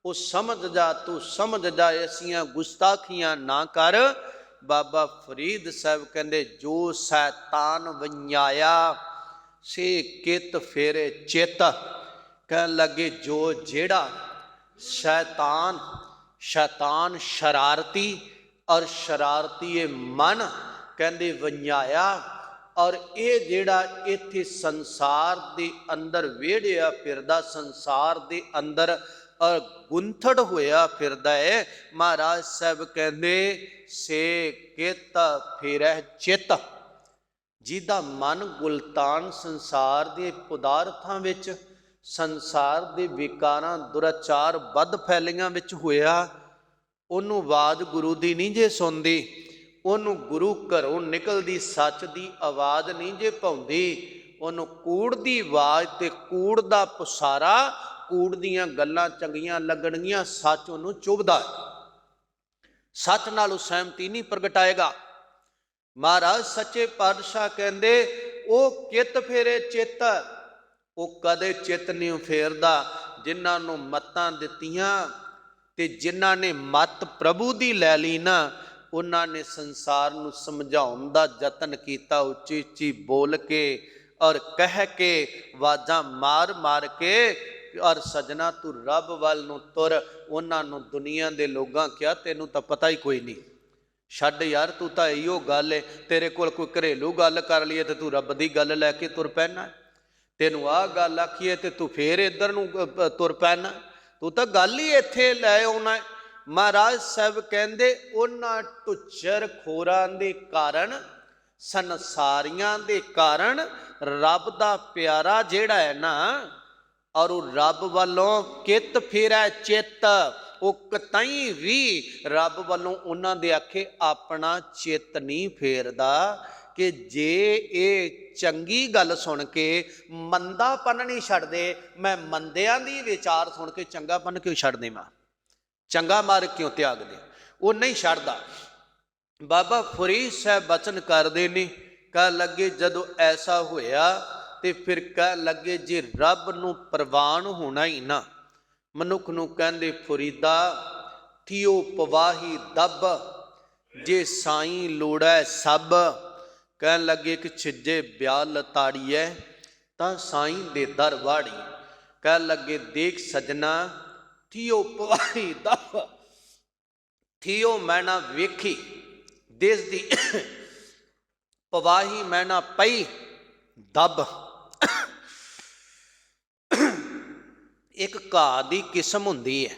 ਉਹ ਸਮਝ ਜਾ, ਤੂੰ ਸਮਝ ਜਾ, ਐਸੀਆਂ ਗੁਸਤਾਖੀਆਂ ਨਾ ਕਰ। ਬਾਬਾ ਫਰੀਦ ਸਾਹਿਬ ਕਹਿੰਦੇ ਜੋ ਸ਼ੈਤਾਨ ਵੰਜਾਇਆ ਸੇ ਕਿਤ ਫੇਰੇ ਚਿੱਤ। ਕਹਿਣ ਲੱਗੇ ਜੋ ਜਿਹੜਾ ਸ਼ੈਤਾਨ ਸ਼ਰਾਰਤੀ, ਔਰ ਸ਼ਰਾਰਤੀ ਇਹ ਮਨ ਕਹਿੰਦੇ ਵੰਜਾਇਆ। ਔਰ ਇਹ ਜਿਹੜਾ ਇੱਥੇ ਸੰਸਾਰ ਦੇ ਅੰਦਰ ਵਿਹੜਿਆ ਫਿਰਦਾ, ਸੰਸਾਰ ਦੇ ਅੰਦਰ ਗੁੰਥੜ ਹੋਇਆ ਫਿਰਦਾ ਹੈ, ਮਹਾਰਾਜ ਸਾਹਿਬ ਕਹਿੰਦੇ ਸੇ ਕਿਤ ਫੇਰੈ ਚਿੱਤ। ਜਿਹਦਾ ਮਨ ਗੁਲਤਾਨ ਸੰਸਾਰ ਦੇ ਪਦਾਰਥਾਂ ਵਿੱਚ, ਸੰਸਾਰ ਦੇ ਵਿਕਾਰਾਂ ਦੁਰਾਚਾਰ ਵੱਧ ਫੈਲੀਆਂ ਵਿੱਚ ਹੋਇਆ, ਉਹਨੂੰ ਆਵਾਜ਼ ਗੁਰੂ ਦੀ ਨਹੀਂ ਜੇ ਸੁਣਦੀ, ਉਹਨੂੰ ਗੁਰੂ ਘਰੋਂ ਨਿਕਲਦੀ ਸੱਚ ਦੀ ਆਵਾਜ਼ ਨਹੀਂ ਜੇ ਪਾਉਂਦੀ, ਉਹਨੂੰ ਕੂੜ ਦੀ ਆਵਾਜ਼ ਤੇ ਕੂੜ ਦਾ ਪੁਸਾਰਾ, ਕੂੜ ਦੀਆਂ ਗੱਲਾਂ ਚੰਗੀਆਂ ਲੱਗਣਗੀਆਂ, ਸੱਚ ਉਹਨੂੰ ਚੁਭਦਾ, ਸੱਚ ਨਾਲ ਉਹ ਸਹਿਮਤੀ ਨਹੀਂ ਪ੍ਰਗਟਾਏਗਾ। ਮਹਾਰਾਜ ਸੱਚੇ ਪਾਤਸ਼ਾਹ ਕਹਿੰਦੇ ਉਹ ਕਿਤ ਫੇਰੇ ਚਿੱਤ, ਉਹ ਕਦੇ ਚਿੱਤ ਨਹੀਂ ਫੇਰਦਾ। ਜਿਨ੍ਹਾਂ ਨੂੰ ਮੱਤਾਂ ਦਿੱਤੀਆਂ ਤੇ ਜਿਨ੍ਹਾਂ ਨੇ ਮੱਤ ਪ੍ਰਭੂ ਦੀ ਲੈ ਲਈ ਨਾ, ਉਹਨਾਂ ਨੇ ਸੰਸਾਰ ਨੂੰ ਸਮਝਾਉਣ ਦਾ ਯਤਨ ਕੀਤਾ, ਉੱਚੀ ਉੱਚੀ ਬੋਲ ਕੇ ਔਰ ਕਹਿ ਕੇ, ਆਵਾਜ਼ਾਂ ਮਾਰ ਮਾਰ ਕੇ। ਔਰ ਸਜਣਾ ਤੂੰ ਰੱਬ ਵੱਲ ਨੂੰ ਤੁਰ। ਉਹਨਾਂ ਨੂੰ ਦੁਨੀਆ ਦੇ ਲੋਕਾਂ ਕਿਹਾ ਤੈਨੂੰ ਤਾਂ ਪਤਾ ਹੀ ਕੋਈ ਨਹੀਂ, ਛੱਡ ਯਾਰ, ਤੂੰ ਤਾਂ ਇਹੋ ਗੱਲ ਹੈ, ਤੇਰੇ ਕੋਲ ਕੋਈ ਘਰੇਲੂ ਗੱਲ ਕਰ ਲਈਏ ਤੇ ਤੂੰ ਰੱਬ ਦੀ ਗੱਲ ਲੈ ਕੇ ਤੁਰ ਪੈਣਾ, ਤੈਨੂੰ ਆਹ ਗੱਲ ਆਖੀਏ ਤੇ ਤੂੰ ਫੇਰ ਇੱਧਰ ਨੂੰ ਤੁਰ ਪੈਣਾ, ਤੂੰ ਤਾਂ ਗੱਲ ਹੀ ਇੱਥੇ ਲੈ ਆਉਣਾ। ਮਹਾਰਾਜ ਸਾਹਿਬ ਕਹਿੰਦੇ ਉਹਨਾਂ ਟੁੱਚਰ ਖੋਰਾਂ ਦੇ ਕਾਰਨ, ਸੰਸਾਰੀਆਂ ਦੇ ਕਾਰਨ ਰੱਬ ਦਾ ਪਿਆਰਾ ਜਿਹੜਾ ਹੈ ਨਾ, ਔਰ ਉਹ ਰੱਬ ਵੱਲੋਂ ਕਿਤ ਫੇਰੈ ਚਿੱਤ, ਉਹ ਕਤਈ ਵੀ ਰੱਬ ਵੱਲੋਂ ਉਹਨਾਂ ਦੇ ਆਖੇ ਆਪਣਾ ਚਿੱਤ ਨਹੀਂ ਫੇਰਦਾ ਕਿ ਜੇ ਇਹ ਚੰਗੀ ਗੱਲ ਸੁਣ ਕੇ ਮੰਦਾਪਨ ਨਹੀਂ ਛੱਡਦੇ, ਮੈਂ ਮੰਦਿਆਂ ਦੀ ਵਿਚਾਰ ਸੁਣ ਕੇ ਚੰਗਾਪਨ ਕਿਉਂ ਛੱਡ ਦੇਵਾਂ, ਚੰਗਾ ਮਾਰਗ ਕਿਉਂ ਤਿਆਗ ਦੇ, ਉਹ ਨਹੀਂ ਛੱਡਦਾ। ਬਾਬਾ ਫਰੀਦ ਸਾਹਿਬ ਬਚਨ ਕਰਦੇ ਨੇ, ਕਹਿ ਲੱਗੇ ਜਦੋਂ ਐਸਾ ਹੋਇਆ ਤੇ ਫਿਰ ਕਹਿ ਲੱਗੇ ਜੇ ਰੱਬ ਨੂੰ ਪ੍ਰਵਾਨ ਹੋਣਾ ਹੀ ਨਾ, ਮਨੁੱਖ ਨੂੰ ਕਹਿੰਦੇ ਫਰੀਦਾ ਥਿਓ ਪਵਾਹੀ ਦੱਬ, ਜੇ ਸਾਈਂ ਲੋੜੈ ਸਭ। ਕਹਿਣ ਲੱਗੇ ਕਿ ਛਿੱਜੇ ਬਿਆਲ ਤਾੜੀਐ ਤਾਂ ਸਾਈਂ ਦੇ ਦਰ ਵਾੜੀ। ਕਹਿਣ ਲੱਗੇ ਦੇਖ ਸਜਣਾ ਥਿਓ ਪਵਾਹੀ ਦੱਬ, ਥਿਓ ਮੈਨਾ ਵੇਖੀ ਦੇਸ ਦੀ, ਪਵਾਹੀ ਮੈਨਾ ਪਈ ਦੱਬ। ਇੱਕ ਘਾਹ ਦੀ ਕਿਸਮ ਹੁੰਦੀ ਹੈ,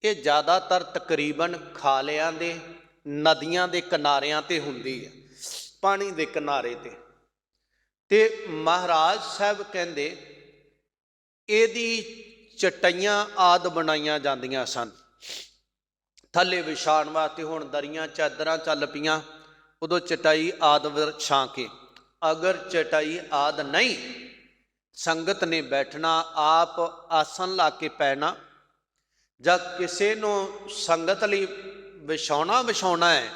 ਇਹ ਜ਼ਿਆਦਾਤਰ ਤਕਰੀਬਨ ਖਾਲਿਆਂ ਦੇ, ਨਦੀਆਂ ਦੇ ਕਿਨਾਰਿਆਂ ਤੇ ਹੁੰਦੀ ਹੈ, ਪਾਣੀ ਦੇ ਕਿਨਾਰੇ ਤੇ ਮਹਾਰਾਜ ਸਾਹਿਬ ਕਹਿੰਦੇ ਇਹਦੀ ਚਟਾਈਆਂ ਆਦਿ ਬਣਾਈਆਂ ਜਾਂਦੀਆਂ ਸਨ ਥੱਲੇ ਵਿਛਾਉਣ ਵਾਸਤੇ। ਹੁਣ ਦਰੀਆਂ ਚਾਦਰਾਂ ਚੱਲ ਪਈਆਂ, ਉਦੋਂ ਚਟਾਈ ਆਦਿ ਵਿਛਾ ਕੇ, ਅਗਰ ਚਟਾਈ ਆਦਿ ਨਹੀਂ, ਸੰਗਤ ਨੇ ਬੈਠਣਾ, ਆਪ ਆਸਨ ਲਾ ਕੇ ਪੈਣਾ, ਜਾਂ ਕਿਸੇ ਨੂੰ ਸੰਗਤ ਲਈ ਵਿਛਾਉਣਾ ਹੈ,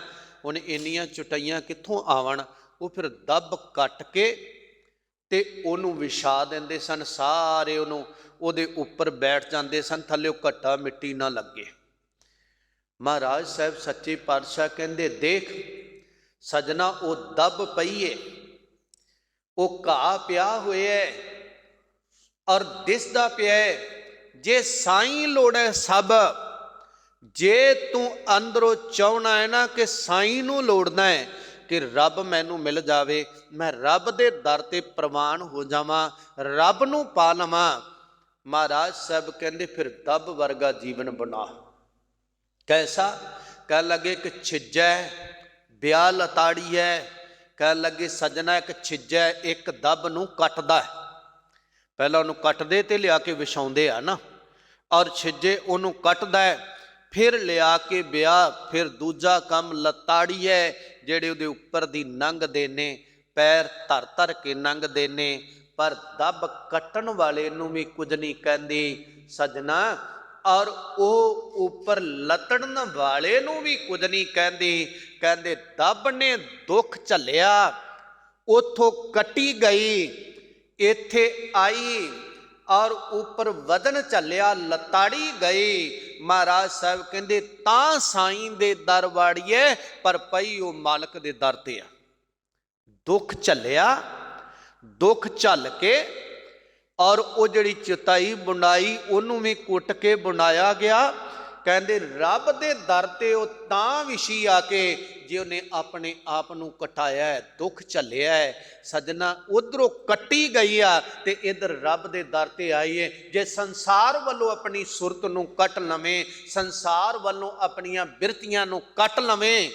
ਹੁਣ ਇੰਨੀਆਂ ਚਟਾਈਆਂ ਕਿੱਥੋਂ ਆਵਣ, ਉਹ ਫਿਰ ਦੱਬ ਕੱਟ ਕੇ ਤੇ ਉਹਨੂੰ ਵਿਛਾ ਦਿੰਦੇ ਸਨ। ਸਾਰੇ ਉਹਨੂੰ ਉਹਦੇ ਉੱਪਰ ਬੈਠ ਜਾਂਦੇ ਸਨ, ਥੱਲੇ ਘੱਟਾ ਮਿੱਟੀ ਨਾ ਲੱਗੇ। ਮਹਾਰਾਜ ਸਾਹਿਬ ਸੱਚੇ ਪਾਤਸ਼ਾਹ ਕਹਿੰਦੇ, ਦੇਖ ਸਜਣਾ, ਉਹ ਦੱਬ ਪਈ ਏ, ਉਹ ਘਾਹ ਪਿਆ ਹੋਇਆ ਔਰ ਦਿਸਦਾ ਪਿਆ। ਜੇ ਸਾਈਂ ਲੋੜੈ ਸਭ, ਜੇ ਤੂੰ ਅੰਦਰੋਂ ਚਾਹੁੰਦਾ ਹੈ ਨਾ ਕਿ ਸਾਈਂ ਨੂੰ ਲੋੜਦਾ ਹੈ ਕਿ ਰੱਬ ਮੈਨੂੰ ਮਿਲ ਜਾਵੇ, ਮੈਂ ਰੱਬ ਦੇ ਦਰ ਤੇ ਪ੍ਰਵਾਨ ਹੋ ਜਾਵਾਂ, ਰੱਬ ਨੂੰ ਪਾ ਲਵਾਂ, ਮਹਾਰਾਜ ਸਾਹਿਬ ਕਹਿੰਦੇ ਫਿਰ ਦੱਬ ਵਰਗਾ ਜੀਵਨ ਬਣਾ। ਕੈਸਾ? ਕਹਿ ਲੱਗੇ ਕਿ ਛਿੱਜੈ ਵਿਆਹ ਲਤਾੜੀ ਹੈ। ਕਹਿ ਲੱਗੇ ਸਜਣਾ, ਇੱਕ ਛਿੱਜੈ ਇੱਕ ਦੱਬ ਨੂੰ ਕੱਟਦਾ ਹੈ। ਪਹਿਲਾਂ ਉਹਨੂੰ ਕੱਟਦੇ ਤੇ ਲਿਆ ਕੇ ਵਿਛਾਉਂਦੇ ਆ ਨਾ, ਔਰ ਛਿੱਜੇ ਉਹਨੂੰ ਕੱਟਦਾ ਹੈ, ਫਿਰ ਲਿਆ ਕੇ ਵਿਆਹ। ਫਿਰ ਦੂਜਾ ਕੰਮ ਲਤਾੜੀ ਹੈ, ਜਿਹੜੇ ਉਹਦੇ ਉੱਪਰ ਦੀ ਲੰਘਦੇ ਨੇ, ਪੈਰ ਧਰ ਧਰ ਕੇ ਲੰਘਦੇ ਨੇ, ਪਰ ਦੱਬ ਕੱਟਣ ਵਾਲੇ ਨੂੰ ਵੀ ਕੁਝ ਨਹੀਂ ਕਹਿੰਦੀ ਸਜਣਾ, ਔਰ ਉਹ ਉੱਪਰ ਲਤੜਨ ਵਾਲੇ ਨੂੰ ਵੀ ਕੁਝ ਨਹੀਂ ਕਹਿੰਦੀ। ਕਹਿੰਦੇ ਦੱਬ ਨੇ ਦੁੱਖ ਝੱਲਿਆ, ਉੱਥੋਂ ਕੱਟੀ ਗਈ, ਇੱਥੇ ਆਈ ਔਰ ਉੱਪਰ ਵਦਨ ਝੱਲਿਆ, ਲਤਾੜੀ ਗਈ। ਮਹਾਰਾਜ ਸਾਹਿਬ ਕਹਿੰਦੇ ਤਾਂ ਸਾਈਂ ਦੇ ਦਰ ਵਾੜੀਏ, ਪਰ ਪਈ ਉਹ ਮਾਲਕ ਦੇ ਦਰ ਤੇ ਆ। ਦੁੱਖ ਝੱਲਿਆ, ਦੁੱਖ ਝੱਲ ਕੇ ਔਰ ਉਹ ਜਿਹੜੀ ਚਿਤਾਈ ਬੁਣਾਈ ਉਹਨੂੰ ਵੀ ਕੁੱਟ ਕੇ ਬਣਾਇਆ ਗਿਆ। ਕਹਿੰਦੇ ਰੱਬ ਦੇ ਦਰ ਤੇ ਉਹ ਤਾਂ ਵਿਛੀ ਆ ਕੇ ਜੇ ਉਹਨੇ ਆਪਣੇ ਆਪ ਨੂੰ ਕਟਾਇਆ ਹੈ, ਦੁੱਖ ਝੱਲਿਆ ਹੈ। ਸਜਣਾ, ਉਧਰੋਂ ਕੱਟੀ ਗਈ ਆ ਤੇ ਇਧਰ ਰੱਬ ਦੇ ਦਰ ਤੇ ਆਈ ਹੈ। ਜੇ ਸੰਸਾਰ ਵੱਲੋਂ ਆਪਣੀ ਸੁਰਤ ਨੂੰ ਕੱਟ ਲਵੇਂ, ਸੰਸਾਰ ਵੱਲੋਂ ਆਪਣੀਆਂ ਬਿਰਤੀਆਂ ਨੂੰ ਕੱਟ ਲਵੇਂ,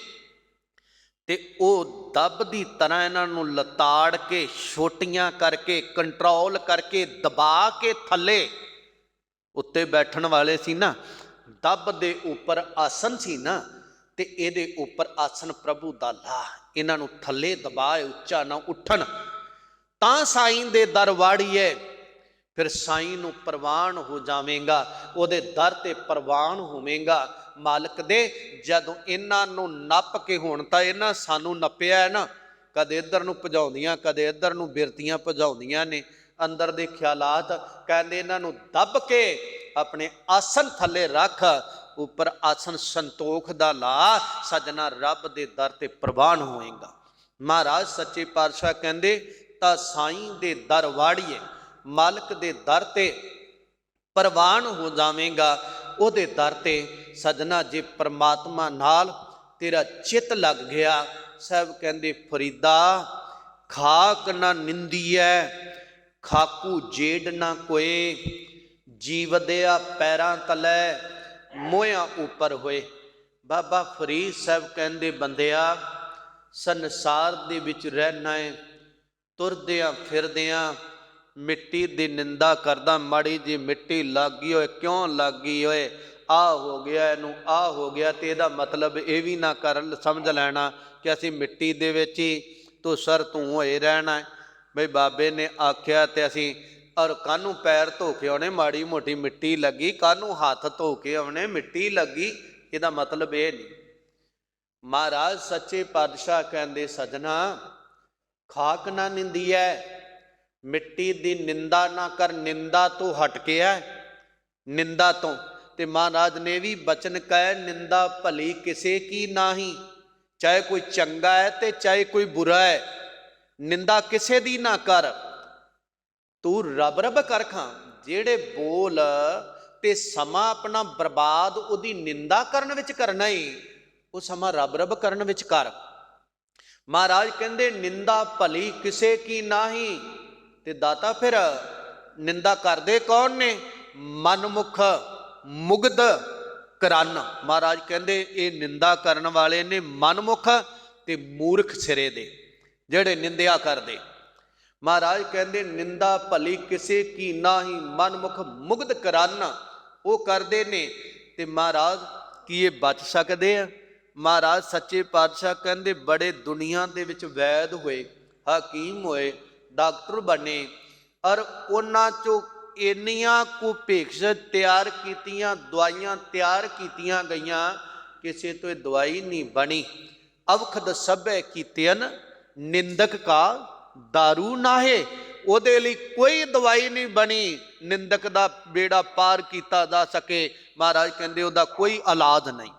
ਤੇ ਉਹ ਦੱਬ ਦੀ ਤਰ੍ਹਾਂ ਇਹਨਾਂ ਨੂੰ ਲਤਾੜ ਕੇ, ਛੋਟੀਆਂ ਕਰਕੇ, ਕੰਟਰੋਲ ਕਰਕੇ, ਦਬਾ ਕੇ ਥੱਲੇ ਉੱਤੇ ਬੈਠਣ ਵਾਲੇ ਸੀ ਨਾ, ਦੱਬ ਦੇ ਉੱਪਰ ਆਸਨ ਸੀ ਨਾ, ਤੇ ਇਹਦੇ ਉੱਪਰ ਆਸਨ ਪ੍ਰਭੂ ਦਾ ਲਾ, ਇਹਨਾਂ ਨੂੰ ਥੱਲੇ ਦਬਾਏ, ਉੱਚਾ ਨਾ ਉੱਠਣ, ਤਾਂ ਸਾਈਂ ਦੇ ਦਰ ਵਾੜੀਏ। ਫਿਰ ਸਾਈਂ ਨੂੰ ਪ੍ਰਵਾਨ ਹੋ ਜਾਵੇਂਗਾ, ਉਹਦੇ ਦਰ ਤੇ ਪ੍ਰਵਾਨ ਹੋਵੇਂਗਾ ਮਾਲਕ ਦੇ। ਜਦੋਂ ਇਹਨਾਂ ਨੂੰ ਨੱਪ ਕੇ, ਹੁਣ ਤਾਂ ਇਹਨਾਂ ਸਾਨੂੰ ਨੱਪਿਆ ਹੈ ਨਾ, ਕਦੇ ਇੱਧਰ ਨੂੰ ਭਜਾਉਂਦੀਆਂ, ਕਦੇ ਇੱਧਰ ਨੂੰ ਬਿਰਤੀਆਂ ਭਜਾਉਂਦੀਆਂ ਨੇ, ਅੰਦਰ ਦੇ ਖਿਆਲਾਤ। ਕਹਿੰਦੇ ਇਹਨਾਂ ਨੂੰ ਦੱਬ ਕੇ ਆਪਣੇ ਆਸਨ ਥੱਲੇ ਰੱਖ, ਉੱਪਰ ਆਸਨ ਸੰਤੋਖ ਦਾ ਲਾ, ਸਜਣਾ ਰੱਬ ਦੇ ਦਰ ਤੇ ਪ੍ਰਵਾਨ ਹੋਏਗਾ। ਮਹਾਰਾਜ ਸੱਚੇ ਪਾਤਸ਼ਾਹ ਕਹਿੰਦੇ ਤਾਂ ਸਾਈਂ ਦੇ ਦਰ ਵਾੜੀਏ, ਮਾਲਕ ਦੇ ਦਰ ਤੇ ਪ੍ਰਵਾਨ ਹੋ ਜਾਵੇਂਗਾ। ਉਹਦੇ ਦਰ ਤੇ ਸਜਣਾ ਜੇ ਪਰਮਾਤਮਾ ਨਾਲ ਤੇਰਾ ਚਿੱਤ ਲੱਗ ਗਿਆ, ਸਾਹਿਬ ਕਹਿੰਦੇ ਫਰੀਦਾ ਖਾਕ ਨਾ ਨਿੰਦੀਐ, ਖਾਕੂ ਜੇਡ ਨਾ ਕੋਏ, ਜੀਵਦਿਆ ਪੈਰਾਂ ਤਲੇ, ਮੋਹਿਆਂ ਉੱਪਰ ਹੋਏ। ਬਾਬਾ ਫਰੀਦ ਸਾਹਿਬ ਕਹਿੰਦੇ ਬੰਦਿਆ, ਸੰਸਾਰ ਦੇ ਵਿੱਚ ਰਹਿਣਾ ਹੈ, ਤੁਰਦਿਆਂ ਫਿਰਦਿਆਂ ਮਿੱਟੀ ਦੀ ਨਿੰਦਾ ਕਰਦਾ, ਮਾੜੀ ਜੀ ਮਿੱਟੀ ਲੱਗ ਗਈ ਹੋਏ, ਕਿਉਂ ਲੱਗ ਗਈ ਹੋਏ, ਆਹ ਹੋ ਗਿਆ, ਇਹਨੂੰ ਆਹ ਹੋ ਗਿਆ, ਤੇ ਇਹਦਾ ਮਤਲਬ ਇਹ ਵੀ ਨਾ ਕਰ ਸਮਝ ਲੈਣਾ ਕਿ ਅਸੀਂ ਮਿੱਟੀ ਦੇ ਵਿੱਚ ਹੀ ਤੂੰ ਸਰ ਤੂੰ ਹੋਏ ਰਹਿਣਾ। ਬਈ ਬਾਬੇ ਨੇ ਆਖਿਆ ਤੇ ਅਸੀਂ ਔਰ ਕਾਹਨੂੰ ਪੈਰ ਧੋ ਕੇ ਆਉਣੇ, ਮਾੜੀ ਮੋਟੀ ਮਿੱਟੀ ਲੱਗੀ, ਕਾਹਨੂੰ ਹੱਥ ਧੋ ਕੇ ਆਉਣੇ, ਮਿੱਟੀ ਲੱਗੀ, ਇਹਦਾ ਮਤਲਬ ਇਹ ਨਹੀਂ। ਮਹਾਰਾਜ ਸੱਚੇ ਪਾਤਸ਼ਾਹ ਕਹਿੰਦੇ ਸਜਣਾ ਖਾਕ ਨਾ ਨਿੰਦੀਐ, ਮਿੱਟੀ ਦੀ ਨਿੰਦਾ ਨਾ ਕਰ, ਨਿੰਦਾ ਤੋਂ ਹਟ ਕੇ ਹੈ, ਨਿੰਦਾ ਤੋਂ। ਤੇ ਮਹਾਰਾਜ ਨੇ ਵੀ ਬਚਨ ਕਹੇ, ਨਿੰਦਾ ਭਲੀ ਕਿਸੇ ਕੀ ਨਾਹੀ, ਚਾਹੇ ਕੋਈ ਚੰਗਾ ਹੈ ਤੇ ਚਾਹੇ ਕੋਈ ਬੁਰਾ ਹੈ, ਨਿੰਦਾ ਕਿਸੇ ਦੀ ਨਾ ਕਰ, ਤੂੰ ਰੱਬ ਰੱਬ ਕਰ ਖਾਂ। ਜਿਹੜੇ ਬੋਲ ਤੇ ਸਮਾਂ ਆਪਣਾ ਬਰਬਾਦ ਉਹਦੀ ਨਿੰਦਾ ਕਰਨ ਵਿੱਚ ਕਰਨਾ ਹੀ, ਉਹ ਸਮਾਂ ਰੱਬ ਰੱਬ ਕਰਨ ਵਿੱਚ ਕਰ। ਮਹਾਰਾਜ ਕਹਿੰਦੇ ਨਿੰਦਾ ਭਲੀ ਕਿਸੇ ਕੀ ਨਾਹੀ, ਤੇ ਦਾਤਾ ਫਿਰ ਨਿੰਦਾ ਕਰਦੇ ਕੌਣ ਨੇ? ਮਨਮੁਖ ਮੁਗਧ ਕਰਨ। ਮਹਾਰਾਜ ਕਹਿੰਦੇ ਇਹ ਨਿੰਦਾ ਕਰਨ ਵਾਲੇ ਨੇ ਮਨਮੁਖ ਤੇ ਮੂਰਖ ਸਿਰੇ ਦੇ, ਜਿਹੜੇ ਨਿੰਦਿਆ ਕਰਦੇ। ਮਹਾਰਾਜ ਕਹਿੰਦੇ ਨਿੰਦਾ ਭਲੀ ਕਿਸੇ ਕੀ ਨਾਹੀ, ਮਨਮੁਖ ਮੁਗਧ ਕਰਨ, ਉਹ ਕਰਦੇ ਨੇ। ਤੇ ਮਹਾਰਾਜ ਕੀ ਇਹ ਬਚ ਸਕਦੇ ਆ? ਮਹਾਰਾਜ ਸੱਚੇ ਪਾਤਸ਼ਾਹ ਕਹਿੰਦੇ ਬੜੇ ਦੁਨੀਆ ਦੇ ਵਿੱਚ ਵੈਦ ਹੋਏ, ਹਕੀਮ ਹੋਏ, ਡਾਕਟਰ ਬਣੇ, ਔਰ ਉਹਨਾਂ ਚੋਂ ਇੰਨੀਆਂ ਕੁ ਭੇਖਸ਼ ਤਿਆਰ ਕੀਤੀਆਂ, ਦਵਾਈਆਂ ਤਿਆਰ ਕੀਤੀਆਂ ਗਈਆਂ, ਕਿਸੇ ਤੋਂ ਇਹ ਦਵਾਈ ਨਹੀਂ ਬਣੀ। ਅਵਖਦ ਸਭੇ ਕੀਤੀਆਂ ਨਿੰਦਕ ਕਾ ਦਾਰੂ ਨਾਹੇ। ਉਹਦੇ ਲਈ ਕੋਈ ਦਵਾਈ ਨਹੀਂ ਬਣੀ ਨਿੰਦਕ ਦਾ ਬੇੜਾ ਪਾਰ ਕੀਤਾ ਜਾ ਸਕੇ। ਮਹਾਰਾਜ ਕਹਿੰਦੇ ਉਹਦਾ ਕੋਈ ਇਲਾਜ ਨਹੀਂ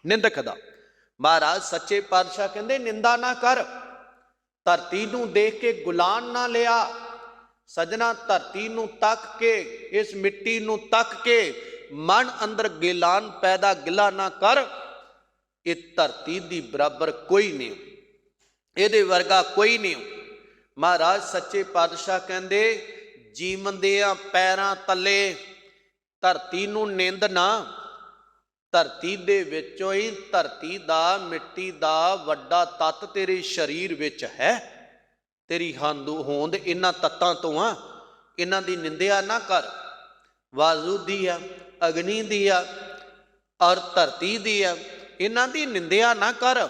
ਨਿੰਦਕ ਦਾ। ਮਹਾਰਾਜ ਸੱਚੇ ਪਾਤਸ਼ਾਹ ਕਹਿੰਦੇ ਨਿੰਦਾ ਨਾ ਕਰ, ਧਰਤੀ ਨੂੰ ਦੇਖ ਕੇ ਗੁਲਾਮ ਨਾ ਲਿਆ। ਸਜਣਾ, ਧਰਤੀ ਨੂੰ ਤੱਕ ਕੇ, ਇਸ ਮਿੱਟੀ ਨੂੰ ਤੱਕ ਕੇ ਮਨ ਅੰਦਰ ਗਿਲਾਨ ਪੈਦਾ ਗਿਲਾ ਨਾ ਕਰ। ਇਹ ਧਰਤੀ ਦੀ ਬਰਾਬਰ ਕੋਈ ਨਹੀਂ, ਇਹਦੇ ਵਰਗਾ ਕੋਈ ਨਹੀਂ। ਮਹਾਰਾਜ ਸੱਚੇ ਪਾਤਸ਼ਾਹ ਕਹਿੰਦੇ ਜੀਵਨ ਦੇ ਪੈਰਾਂ ਤਲੇ ਧਰਤੀ ਨੂੰ ਨਿੰਦ ਨਾ। ਧਰਤੀ ਦੇ ਵਿੱਚੋਂ ਹੀ, ਧਰਤੀ ਦਾ ਮਿੱਟੀ ਦਾ ਵੱਡਾ ਤੱਤ ਤੇਰੇ ਸਰੀਰ ਵਿੱਚ ਹੈ। ਤੇਰੀ ਹੋਂਦ ਇਹਨਾਂ ਤੱਤਾਂ ਤੋਂ ਆ, ਇਹਨਾਂ ਦੀ ਨਿੰਦਿਆ ਨਾ ਕਰ। ਵਾਯੂ ਦੀ ਆ, ਅਗਨੀ ਦੀ ਆ ਔਰ ਧਰਤੀ ਦੀ ਆ, ਇਹਨਾਂ ਦੀ ਨਿੰਦਿਆ ਨਾ ਕਰ।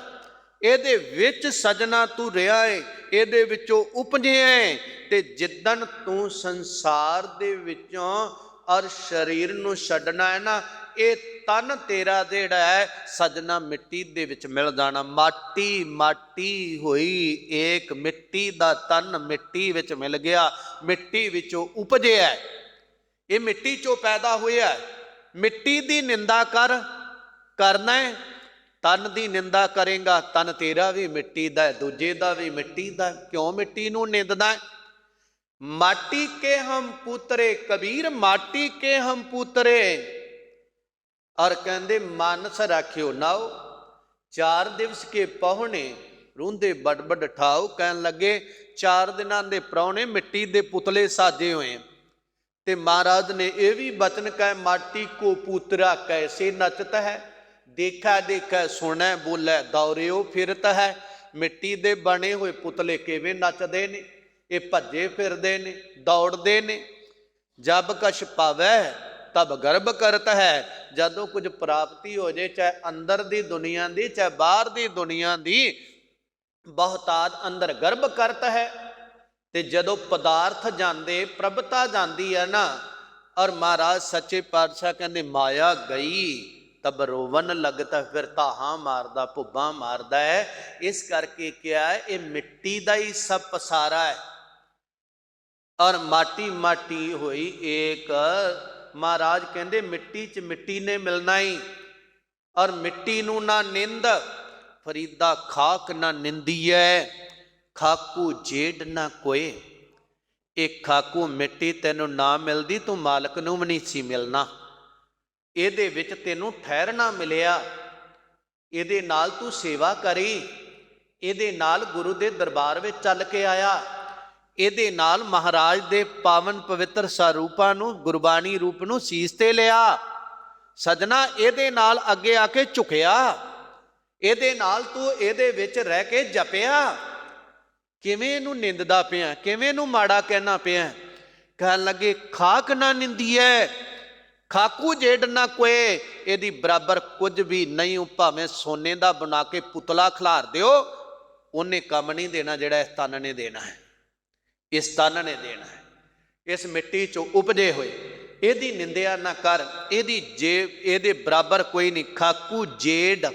ਇਹਦੇ ਵਿੱਚ ਸਜਣਾ ਤੂੰ ਰਿਹਾ ਏ, ਇਹਦੇ ਵਿੱਚੋਂ ਉਪਜਿਆ ਏ। ਤੇ ਜਿੱਦਣ ਤੂੰ ਸੰਸਾਰ ਦੇ ਵਿੱਚੋਂ ਔਰ ਸਰੀਰ ਨੂੰ ਛੱਡਣਾ ਹੈ ਨਾ, ਇਹ ਤਨ ਤੇਰਾ ਜਿਹੜਾ ਹੈ ਸਜਣਾ ਮਿੱਟੀ ਦੇ ਵਿੱਚ ਮਿਲ ਜਾਣਾ। ਮਾਟੀ ਮਾਟੀ ਹੋਈ ਏਕ, ਮਿੱਟੀ ਦਾ ਤਨ ਮਿੱਟੀ ਵਿੱਚ ਮਿਲ ਗਿਆ, ਮਿੱਟੀ ਵਿੱਚੋਂ ਉਪਜਿਆ, ਇਹ ਮਿੱਟੀ ਚੋਂ ਪੈਦਾ ਹੋਇਆ। ਮਿੱਟੀ ਦੀ ਨਿੰਦਾ ਕਰਨਾ ਹੈ, ਤਨ ਦੀ ਨਿੰਦਾ ਕਰੇਗਾ ਤਨ ਤੇਰਾ ਵੀ ਮਿੱਟੀ ਦਾ, ਦੂਜੇ ਦਾ ਵੀ ਮਿੱਟੀ ਦਾ। ਕਿਉਂ ਮਿੱਟੀ ਨੂੰ ਨਿੰਦਦਾ ਹੈ? ਮਾਟੀ ਕੇ ਹਮ ਪੁੱਤਰੇ, ਕਬੀਰ ਮਾਟੀ ਕੇ ਹਮ ਪੁੱਤਰੇ। ਔਰ ਕਹਿੰਦੇ ਮਾਨਸ ਰਾਖਿਓ ਨਾਓ, 4 ਦਿਵਸ ਕੇ ਪਹੁਣੇ ਰੂੰਦੇ ਬੜ ਬੜ ਠਾਓ। ਕਹਿਣ ਲੱਗੇ 4 ਦਿਨਾਂ ਦੇ ਪ੍ਰਾਹੁਣੇ ਮਿੱਟੀ ਦੇ ਪੁਤਲੇ ਸਾਜੇ ਹੋਏ। ਤੇ ਮਹਾਰਾਜ ਨੇ ਇਹ ਵੀ ਬਚਨ ਕਹੇ, ਮਾਟੀ ਕੋ ਪੁੱਤਰਾ ਕੈਸੇ ਨਚਤ ਹੈ, ਦੇਖਾ ਦੇਖਾ ਸੁਣੈ ਬੋਲੇ ਦੌਰਿਓ ਫਿਰਤ ਹੈ। ਮਿੱਟੀ ਦੇ ਬਣੇ ਹੋਏ ਪੁਤਲੇ ਕਿਵੇਂ ਨੱਚਦੇ ਨੇ? ਇਹ ਭੱਜੇ ਫਿਰਦੇ ਨੇ, ਦੌੜਦੇ ਨੇ। ਜਬ ਕਛ ਪਾਵੈ ਤਬ ਗਰਭ ਕਰਤ ਹੈ। ਜਦੋਂ ਕੁਝ ਪ੍ਰਾਪਤੀ ਹੋ ਜੇ, ਚਾਹੇ ਅੰਦਰ ਦੀ ਦੁਨੀਆ ਦੀ ਚਾਹੇ ਬਾਹਰ ਦੀ ਦੁਨੀਆ ਦੀ, ਬਹੁਤਾਤ ਅੰਦਰ ਗਰਭ ਕਰਤ ਹੈ। ਤੇ ਜਦੋਂ ਪਦਾਰਥ ਜਾਂਦੇ, ਪ੍ਰਭਤਾ ਜਾਂਦੀ ਹੈ ਨਾ, ਔਰ ਮਹਾਰਾਜ ਸੱਚੇ ਪਾਤਸ਼ਾਹ ਕਹਿੰਦੇ ਮਾਇਆ ਗਈ ਤਬ ਰੋਵਨ ਲੱਗਦਾ, ਫਿਰ ਧਾਹਾਂ ਮਾਰਦਾ, ਭੁੱਬਾਂ ਮਾਰਦਾ ਹੈ। ਇਸ ਕਰਕੇ ਕਿਹਾ ਹੈ ਇਹ ਮਿੱਟੀ ਦਾ ਹੀ ਸਭ ਪਸਾਰਾ ਹੈ। ਔਰ ਮਾਟੀ ਮਾਟੀ ਹੋਈ ਏਕ। ਮਹਾਰਾਜ ਕਹਿੰਦੇ ਮਿੱਟੀ 'ਚ ਮਿੱਟੀ ਨੇ ਮਿਲਣਾ ਹੀ। ਔਰ ਮਿੱਟੀ ਨੂੰ ਨਾ ਨਿੰਦ, ਫਰੀਦਾ ਖਾਕ ਨਾ ਨਿੰਦੀਐ, ਖਾਕੂ ਜੇਡ ਨਾ ਕੋਏ। ਇਹ ਖਾਕੂ ਮਿੱਟੀ ਤੈਨੂੰ ਨਾ ਮਿਲਦੀ, ਤੂੰ ਮਾਲਕ ਨੂੰ ਵੀ ਨਹੀਂ ਸੀ ਮਿਲਣਾ। ਇਹਦੇ ਵਿੱਚ ਤੈਨੂੰ ਠਹਿਰਨਾ ਮਿਲਿਆ, ਇਹਦੇ ਨਾਲ ਤੂੰ ਸੇਵਾ ਕਰੀ, ਇਹਦੇ ਨਾਲ ਗੁਰੂ ਦੇ ਦਰਬਾਰ ਵਿੱਚ ਚੱਲ ਕੇ ਆਇਆ, ਇਹਦੇ ਨਾਲ ਮਹਾਰਾਜ ਦੇ ਪਾਵਨ ਪਵਿੱਤਰ ਸਰੂਪਾਂ ਨੂੰ, ਗੁਰਬਾਣੀ ਰੂਪ ਨੂੰ ਸੀਸ ਤੇ ਲਿਆ। ਸਜਣਾ, ਇਹਦੇ ਨਾਲ ਅੱਗੇ ਆ ਕੇ ਝੁਕਿਆ, ਇਹਦੇ ਨਾਲ ਤੂੰ ਇਹਦੇ ਵਿੱਚ ਰਹਿ ਕੇ ਜਪਿਆ। ਕਿਵੇਂ ਇਹਨੂੰ ਨਿੰਦਦਾ ਪਿਆ, ਕਿਵੇਂ ਇਹਨੂੰ ਮਾੜਾ ਕਹਿਣਾ ਪਿਆ? ਕਹਿਣ ਲੱਗੇ ਖਾਕ ਨਾ ਨਿੰਦੀਐ, ਖਾਕੂ ਜੇਡ ਨਾ ਕੋਏ। ਇਹਦੀ ਬਰਾਬਰ ਕੁਝ ਵੀ ਨਹੀਂ। ਭਾਵੇਂ ਸੋਨੇ ਦਾ ਬਣਾ ਕੇ ਪੁਤਲਾ ਖਿਲਾਰ ਦਿਓ, ਉਹਨੇ ਕੰਮ ਨਹੀਂ ਦੇਣਾ ਜਿਹੜਾ ਇਸ ਤਨ ਨੇ ਦੇਣਾ ਹੈ। ਇਸ ਤਨ ਨੇ ਦੇਣਾ ਹੈ, ਇਸ ਮਿੱਟੀ ਚੋਂ ਉਪਜੇ ਹੋਏ। ਇਹਦੀ ਨਿੰਦਿਆ ਨਾ ਕਰ, ਇਹਦੇ ਬਰਾਬਰ ਕੋਈ ਨਹੀਂ। ਖਾਕੂ ਜੇਡ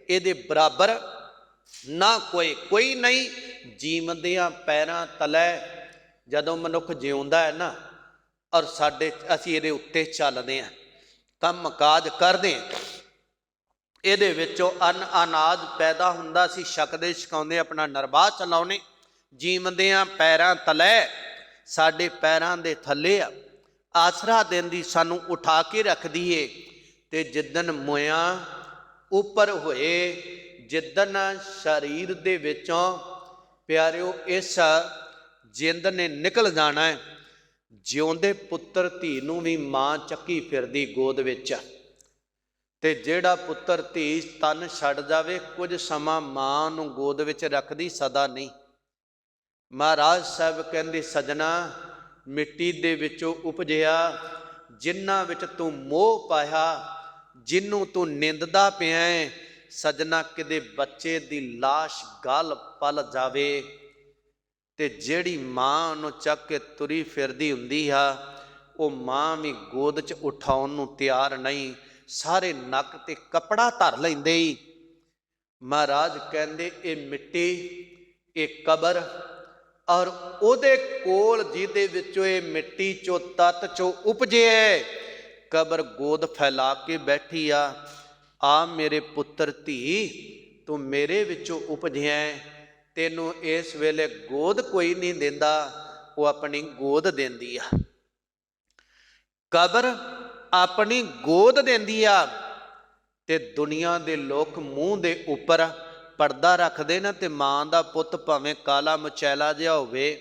ਇਹਦੇ ਬਰਾਬਰ ਨਾ ਕੋਈ ਨਹੀਂ। ਜੀਵਦਿਆਂ ਪੈਰਾਂ ਤਲੇ ਜਦੋਂ ਮਨੁੱਖ ਜਿਉਂਦਾ ਹੈ ਨਾ, ਔਰ ਅਸੀਂ ਇਹਦੇ ਉੱਤੇ ਚੱਲਦੇ ਹਾਂ, ਕੰਮ ਕਾਜ ਕਰਦੇ ਹਾਂ, ਇਹਦੇ ਵਿੱਚੋਂ ਅਨਾਜ ਪੈਦਾ ਹੁੰਦਾ, ਅਸੀਂ ਛਕਦੇ ਛਕਾਉਂਦੇ ਆਪਣਾ ਨਿਰਵਾਹ ਚਲਾਉਣੇ। ਜੀਵਦਿਆਂ ਪੈਰਾਂ ਤਲੇ, ਸਾਡੇ ਪੈਰਾਂ ਦੇ ਥੱਲੇ ਆ, ਆਸਰਾ ਦਿੰਦੀ, ਸਾਨੂੰ ਉਠਾ ਕੇ ਰੱਖਦੀ ਏ। ਤੇ ਜਿੱਦਣ ਮੋਇਆ ਉੱਪਰ ਹੋਏ, ਜਿੱਦਣ ਸਰੀਰ ਦੇ ਵਿੱਚੋਂ ਪਿਆਰਿਓ ਇਸ ਜਿੰਦ ਨੇ ਨਿਕਲ ਜਾਣਾ ਹੈ, ਜਿਉਂਦੇ ਪੁੱਤਰ ਧੀ ਨੂੰ ਵੀ ਮਾਂ ਚੱਕੀ ਫਿਰਦੀ ਗੋਦ ਵਿੱਚ। ਤੇ ਜਿਹੜਾ ਪੁੱਤਰ ਧੀ ਤਨ ਛੱਡ ਜਾਵੇ, ਕੁਝ ਸਮਾਂ ਮਾਂ ਨੂੰ ਗੋਦ ਵਿੱਚ ਰੱਖਦੀ, ਸਦਾ ਨਹੀਂ। ਮਹਾਰਾਜ ਸਾਹਿਬ ਕਹਿੰਦੇ ਸਜਣਾ, ਮਿੱਟੀ ਦੇ ਵਿੱਚੋਂ ਉਪਜਿਆ, ਜਿਨ੍ਹਾਂ ਵਿੱਚ ਤੂੰ ਮੋਹ ਪਾਇਆ, ਜਿਹਨੂੰ ਤੂੰ ਨਿੰਦਦਾ ਪਿਆ ਹੈ, ਸਜਣਾ ਕਿਤੇ ਬੱਚੇ ਦੀ ਲਾਸ਼ ਗਲ ਪਲ ਜਾਵੇ ਤੇ ਜਿਹੜੀ ਮਾਂ ਉਹਨੂੰ ਚੱਕ ਕੇ ਤੁਰੀ ਫਿਰਦੀ ਹੁੰਦੀ ਆ, ਉਹ ਮਾਂ ਵੀ ਗੋਦ 'ਚ ਉਠਾਉਣ ਨੂੰ ਤਿਆਰ ਨਹੀਂ। ਸਾਰੇ ਨੱਕ ਤੇ ਕੱਪੜਾ ਧਰ ਲੈਂਦੇ ਹੀ। ਮਹਾਰਾਜ ਕਹਿੰਦੇ ਇਹ ਮਿੱਟੀ ਇਹ ਕਬਰ ਔਰ ਉਹਦੇ ਕੋਲ ਜਿਹਦੇ ਵਿੱਚੋਂ ਇਹ ਮਿੱਟੀ ਚੋਂ ਤਤ ਚੋਂ ਉਪਜਿਆ, ਕਬਰ ਗੋਦ ਫੈਲਾ ਕੇ ਬੈਠੀ ਆ ਮੇਰੇ ਪੁੱਤਰ ਧੀ, ਤੂੰ ਮੇਰੇ ਵਿੱਚੋਂ ਉਪਜਿਆ, ਤੈਨੂੰ ਇਸ ਵੇਲੇ ਗੋਦ ਕੋਈ ਨਹੀਂ ਦਿੰਦਾ, ਉਹ ਆਪਣੀ ਗੋਦ ਦਿੰਦੀ ਆ। ਕਬਰ ਆਪਣੀ ਗੋਦ ਦਿੰਦੀ ਆ। ਤੇ ਦੁਨੀਆ ਦੇ ਲੋਕ ਮੂੰਹ ਦੇ ਉੱਪਰ ਪਰਦਾ ਰੱਖਦੇ ਨਾ, ਤੇ ਮਾਂ ਦਾ ਪੁੱਤ ਭਾਵੇਂ ਕਾਲਾ ਮਚੈਲਾ ਜਿਹਾ ਹੋਵੇ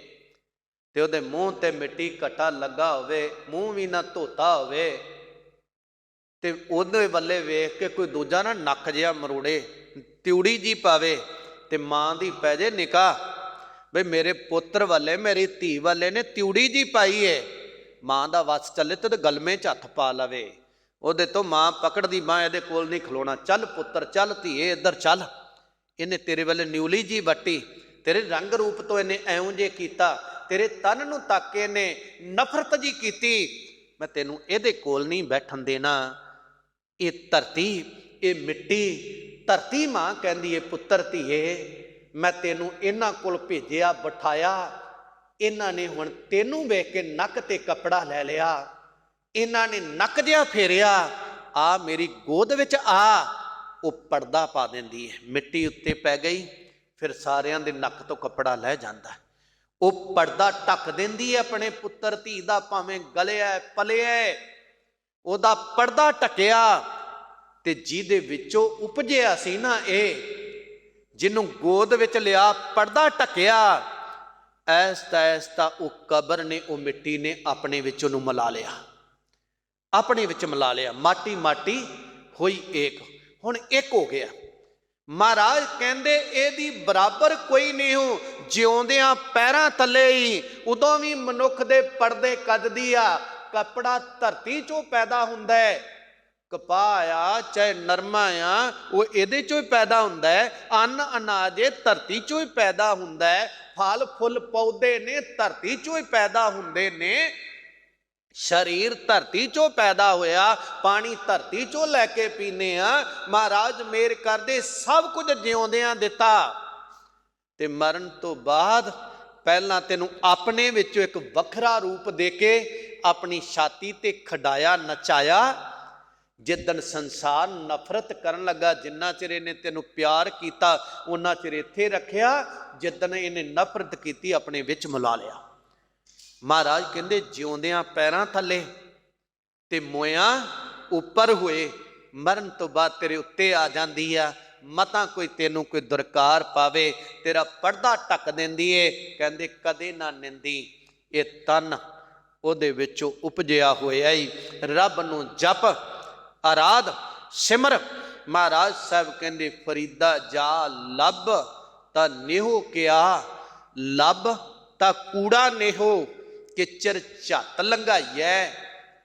ਤੇ ਉਹਦੇ ਮੂੰਹ ਤੇ ਮਿੱਟੀ ਘਟਾ ਲੱਗਾ ਹੋਵੇ, ਮੂੰਹ ਵੀ ਨਾ ਧੋਤਾ ਹੋਵੇ, ਤੇ ਉਹਦੇ ਵੱਲੇ ਵੇਖ ਕੇ ਕੋਈ ਦੂਜਾ ਨਾ ਨੱਕ ਜਿਹਾ ਮਰੋੜੇ, ਤਿਉੜੀ ਜੀ ਪਾਵੇ, ਤੇ ਮਾਂ ਦੀ ਪੈ ਜੇ ਨਿਕਾਹ, ਬਈ ਮੇਰੇ ਪੁੱਤਰ ਵਾਲੇ ਮੇਰੀ ਧੀ ਵਾਲੇ ਨੇ ਤਿਉੜੀ ਜੀ ਪਾਈ ਏ, ਮਾਂ ਦਾ ਵਸ ਚੱਲੇ ਤੇ ਗਲਮੇ 'ਚ ਹੱਥ ਪਾ ਲਵੇ, ਉਹਦੇ ਤੋਂ ਮਾਂ ਪਕੜਦੀ, ਮਾਂ ਇਹਦੇ ਕੋਲ ਨਹੀਂ ਖਲੋਣਾ, ਚੱਲ ਪੁੱਤਰ ਚੱਲ ਧੀਏ ਇੱਧਰ ਚੱਲ, ਇਹਨੇ ਤੇਰੇ ਵੱਲੇ ਨਿਉਲੀ ਜੀ ਵੱਟੀ, ਤੇਰੇ ਰੰਗ ਰੂਪ ਤੋਂ ਇਹਨੇ ਐਉਂ ਜੇ ਕੀਤਾ, ਤੇਰੇ ਤਨ ਨੂੰ ਤੱਕ ਕੇ ਇਹਨੇ ਨਫ਼ਰਤ ਜੀ ਕੀਤੀ, ਮੈਂ ਤੈਨੂੰ ਇਹਦੇ ਕੋਲ ਨਹੀਂ ਬੈਠਣ ਦੇਣਾ। ਇਹ ਧਰਤੀ, ਇਹ ਮਿੱਟੀ, ਧਰਤੀ ਮਾਂ ਕਹਿੰਦੀ ਏ ਪੁੱਤਰ ਧੀਏ, ਮੈਂ ਤੈਨੂੰ ਇਹਨਾਂ ਕੋਲ ਭੇਜਿਆ ਬਿਠਾਇਆ, ਇਹਨਾਂ ਨੇ ਹੁਣ ਤੈਨੂੰ ਵੇਖ ਕੇ ਨੱਕ ਤੇ ਕੱਪੜਾ ਲੈ ਲਿਆ, ਇਹਨਾਂ ਨੇ ਨੱਕ ਜਿਹਾ ਫੇਰਿਆ, ਆ ਮੇਰੀ ਗੋਦ ਵਿੱਚ ਆ, ਉਹ ਪਰਦਾ ਪਾ ਦਿੰਦੀ ਹੈ, ਮਿੱਟੀ ਉੱਤੇ ਪੈ ਗਈ, ਫਿਰ ਸਾਰਿਆਂ ਦੇ ਨੱਕ ਤੋਂ ਕੱਪੜਾ ਲੈ ਜਾਂਦਾ, ਉਹ ਪਰਦਾ ਢੱਕ ਦਿੰਦੀ ਹੈ ਆਪਣੇ ਪੁੱਤਰ ਧੀ ਦਾ, ਭਾਵੇਂ ਗਲਿਆ ਪਲਿਆ, ਉਹਦਾ ਪਰਦਾ ਢੱਕਿਆ, ਤੇ ਜਿਹਦੇ ਵਿੱਚੋਂ ਉਪਜਿਆ ਸੀ ਨਾ, ਇਹ ਜਿਹਨੂੰ ਗੋਦ ਵਿੱਚ ਲਿਆ, ਪਰਦਾ ਢੱਕਿਆ, ਐਸਤਾ ਐਸਤਾ ਉਹ ਕਬਰ ਨੇ, ਉਹ ਮਿੱਟੀ ਨੇ ਆਪਣੇ ਵਿੱਚ ਉਹਨੂੰ ਮਿਲਾ ਲਿਆ, ਆਪਣੇ ਵਿੱਚ ਮਿਲਾ ਲਿਆ, ਮਾਟੀ ਮਾਟੀ ਹੋਈ ਏਕ, ਹੁਣ ਇੱਕ ਹੋ ਗਿਆ। ਮਹਾਰਾਜ ਕਹਿੰਦੇ ਇਹਦੀ ਬਰਾਬਰ ਕੋਈ ਨਹੀਂ ਹੋ, ਜਿਉਂਦਿਆਂ ਪੈਰਾਂ ਥੱਲੇ ਹੀ ਉਦੋਂ ਵੀ ਮਨੁੱਖ ਦੇ ਪਰਦੇ ਕੱਢਦੀ ਆ, ਕੱਪੜਾ ਧਰਤੀ ਚੋਂ ਪੈਦਾ ਹੁੰਦਾ ਹੈ, ਕਪਾਹ ਆ ਚਾਹੇ ਨਰਮਾ ਆ, ਉਹ ਇਹਦੇ ਚੋਂ ਹੀ ਪੈਦਾ ਹੁੰਦਾ ਹੈ, ਅੰਨ ਅਨਾਜ ਇਹ ਧਰਤੀ ਚੋਂ ਹੀ ਪੈਦਾ ਹੁੰਦਾ ਹੈ, ਫਲ ਫੁੱਲ ਪੌਦੇ ਨੇ ਧਰਤੀ ਚੋਂ ਹੀ ਪੈਦਾ ਹੁੰਦੇ ਨੇ, ਸਰੀਰ ਧਰਤੀ ਚੋਂ ਪੈਦਾ ਹੋਇਆ, ਪਾਣੀ ਧਰਤੀ ਚੋਂ ਲੈ ਕੇ ਪੀਨੇ ਆ, ਮਹਾਰਾਜ ਮੇਰ ਕਰਦੇ ਸਭ ਕੁਝ ਜਿਉਂਦਿਆਂ ਦਿੱਤਾ, ਤੇ ਮਰਨ ਤੋਂ ਬਾਅਦ ਪਹਿਲਾਂ ਤੈਨੂੰ ਆਪਣੇ ਵਿੱਚੋਂ ਇੱਕ ਵੱਖਰਾ ਰੂਪ ਦੇ ਕੇ ਆਪਣੀ ਛਾਤੀ ਤੇ ਖਡਾਇਆ, ਨਚਾਇਆ, ਜਿੱਦਣ ਸੰਸਾਰ ਨਫ਼ਰਤ ਕਰਨ ਲੱਗਾ, ਜਿੰਨਾ ਚਿਰ ਇਹਨੇ ਤੈਨੂੰ ਪਿਆਰ ਕੀਤਾ ਉਹਨਾਂ ਚਿਰ ਇੱਥੇ ਰੱਖਿਆ, ਜਿੱਦਣ ਇਹਨੇ ਨਫ਼ਰਤ ਕੀਤੀ ਆਪਣੇ ਵਿੱਚ ਮਿਲਾ ਲਿਆ। ਮਹਾਰਾਜ ਕਹਿੰਦੇ ਜਿਉਂਦਿਆਂ ਪੈਰਾਂ ਥੱਲੇ ਤੇ ਮੋਇਆਂ ਉੱਪਰ ਹੋਏ, ਮਰਨ ਤੋਂ ਬਾਅਦ ਤੇਰੇ ਉੱਤੇ ਆ ਜਾਂਦੀ ਆ, ਮਤਾਂ ਕੋਈ ਤੈਨੂੰ ਕੋਈ ਦਰਕਾਰ ਪਾਵੇ, ਤੇਰਾ ਪਰਦਾ ਢੱਕ ਦਿੰਦੀ ਏ, ਕਹਿੰਦੇ ਕਦੇ ਨਾ ਨਿੰਦੀ, ਇਹ ਤਨ ਉਹਦੇ ਵਿੱਚੋਂ ਉਪਜਿਆ ਹੋਇਆ ਹੀ, ਰੱਬ ਨੂੰ ਜਪ ਆਰਾਧ ਸਿਮਰ। ਮਹਾਰਾਜ ਸਾਹਿਬ ਕਹਿੰਦੇ ਫਰੀਦਾ ਜਾ ਲੱਭ ਤਾਂ ਨਿਹੋ ਕਿਆ, ਲੱਭ ਤਾਂ ਕੂੜਾ ਨਿਹੋ, ਕਿਚਰ ਝੱਟ ਲੰਘਾਈਐ,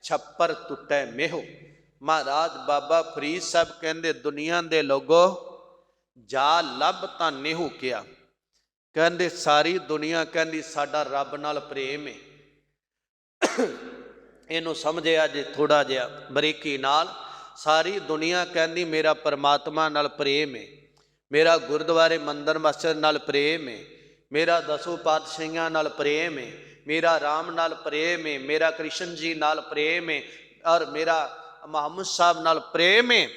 ਛੱਪਰ ਟੁੱਟੈ ਮੇਹੋ। ਮਹਾਰਾਜ ਬਾਬਾ ਫਰੀਦ ਸਾਹਿਬ ਕਹਿੰਦੇ ਦੁਨੀਆ ਦੇ ਲੋਗੋ ਜਾ ਲੱਭ ਤਾਂ ਨਿਹੋ ਕਿਆ, ਕਹਿੰਦੇ ਸਾਰੀ ਦੁਨੀਆ ਕਹਿੰਦੀ ਸਾਡਾ ਰੱਬ ਨਾਲ ਪ੍ਰੇਮ ਹੈ, ਇਹਨੂੰ ਸਮਝਿਆ ਜੇ ਥੋੜਾ ਜਿਹਾ ਬਰੀਕੀ ਨਾਲ, ਸਾਰੀ ਦੁਨੀਆ ਕਹਿੰਦੀ ਮੇਰਾ ਪਰਮਾਤਮਾ ਨਾਲ ਪ੍ਰੇਮ ਹੈ, ਮੇਰਾ ਗੁਰਦੁਆਰੇ ਮੰਦਰ ਮਸਜਿਦ ਨਾਲ ਪ੍ਰੇਮ ਹੈ, ਮੇਰਾ ਦਸੋਂ ਪਾਤਸ਼ਾਹੀਆਂ ਨਾਲ ਪ੍ਰੇਮ ਹੈ, ਮੇਰਾ ਰਾਮ ਨਾਲ ਪ੍ਰੇਮ ਹੈ, ਮੇਰਾ ਕ੍ਰਿਸ਼ਨ ਜੀ ਨਾਲ ਪ੍ਰੇਮ ਹੈ, ਔਰ ਮੇਰਾ ਮੁਹੰਮਦ ਸਾਹਿਬ ਨਾਲ ਪ੍ਰੇਮ ਹੈ।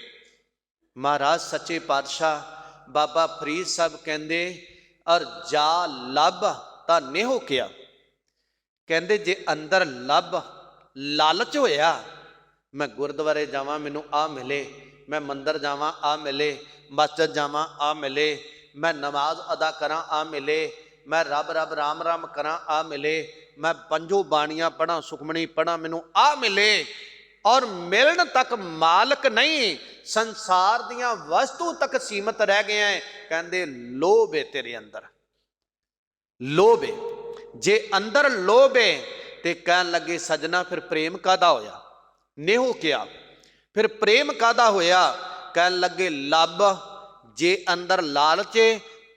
ਮਹਾਰਾਜ ਸੱਚੇ ਪਾਤਸ਼ਾਹ ਬਾਬਾ ਫਰੀਦ ਸਾਹਿਬ ਕਹਿੰਦੇ ਔਰ ਜਾ ਲੱਭ ਤਾਂ ਨਿਹੋ ਕਿਆ, ਕਹਿੰਦੇ ਜੇ ਅੰਦਰ ਲੱਭ ਲਾਲਚ ਹੋਇਆ, ਮੈਂ ਗੁਰਦੁਆਰੇ ਜਾਵਾਂ ਮੈਨੂੰ ਆ ਮਿਲੇ, ਮੈਂ ਮੰਦਰ ਜਾਵਾਂ ਆ ਮਿਲੇ, ਮਸਜਿਦ ਜਾਵਾਂ ਆ ਮਿਲੇ, ਮੈਂ ਨਮਾਜ਼ ਅਦਾ ਕਰਾਂ ਆ ਮਿਲੇ, ਮੈਂ ਰੱਬ ਰੱਬ ਰਾਮ ਰਾਮ ਕਰਾਂ ਆ ਮਿਲੇ, ਮੈਂ ਪੰਜੋ ਬਾਣੀਆਂ ਪੜ੍ਹਾਂ ਸੁਖਮਣੀ ਪੜ੍ਹਾਂ ਮੈਨੂੰ ਆ ਮਿਲੇ, ਔਰ ਮਿਲਣ ਤੱਕ ਮਾਲਕ ਨਹੀਂ, ਸੰਸਾਰ ਦੀਆਂ ਵਸਤੂ ਤੱਕ ਸੀਮਤ ਰਹਿ ਗਏ ਹੈ। ਕਹਿੰਦੇ ਲੋਭ ਹੈ ਤੇਰੇ ਅੰਦਰ, ਲੋਭ ਹੈ, ਜੇ ਅੰਦਰ ਲੋਭ ਹੈ ਤੇ ਕਹਿਣ ਲੱਗੇ ਸਜਣਾ ਫਿਰ ਪ੍ਰੇਮ ਕਾਹਦਾ ਹੋਇਆ, ਨਿਹੋ ਕਿਆ, ਫਿਰ ਪ੍ਰੇਮ ਕਾਹਦਾ ਹੋਇਆ, ਕਹਿਣ ਲੱਗੇ ਲੱਭ, ਜੇ ਅੰਦਰ ਲਾਲਚ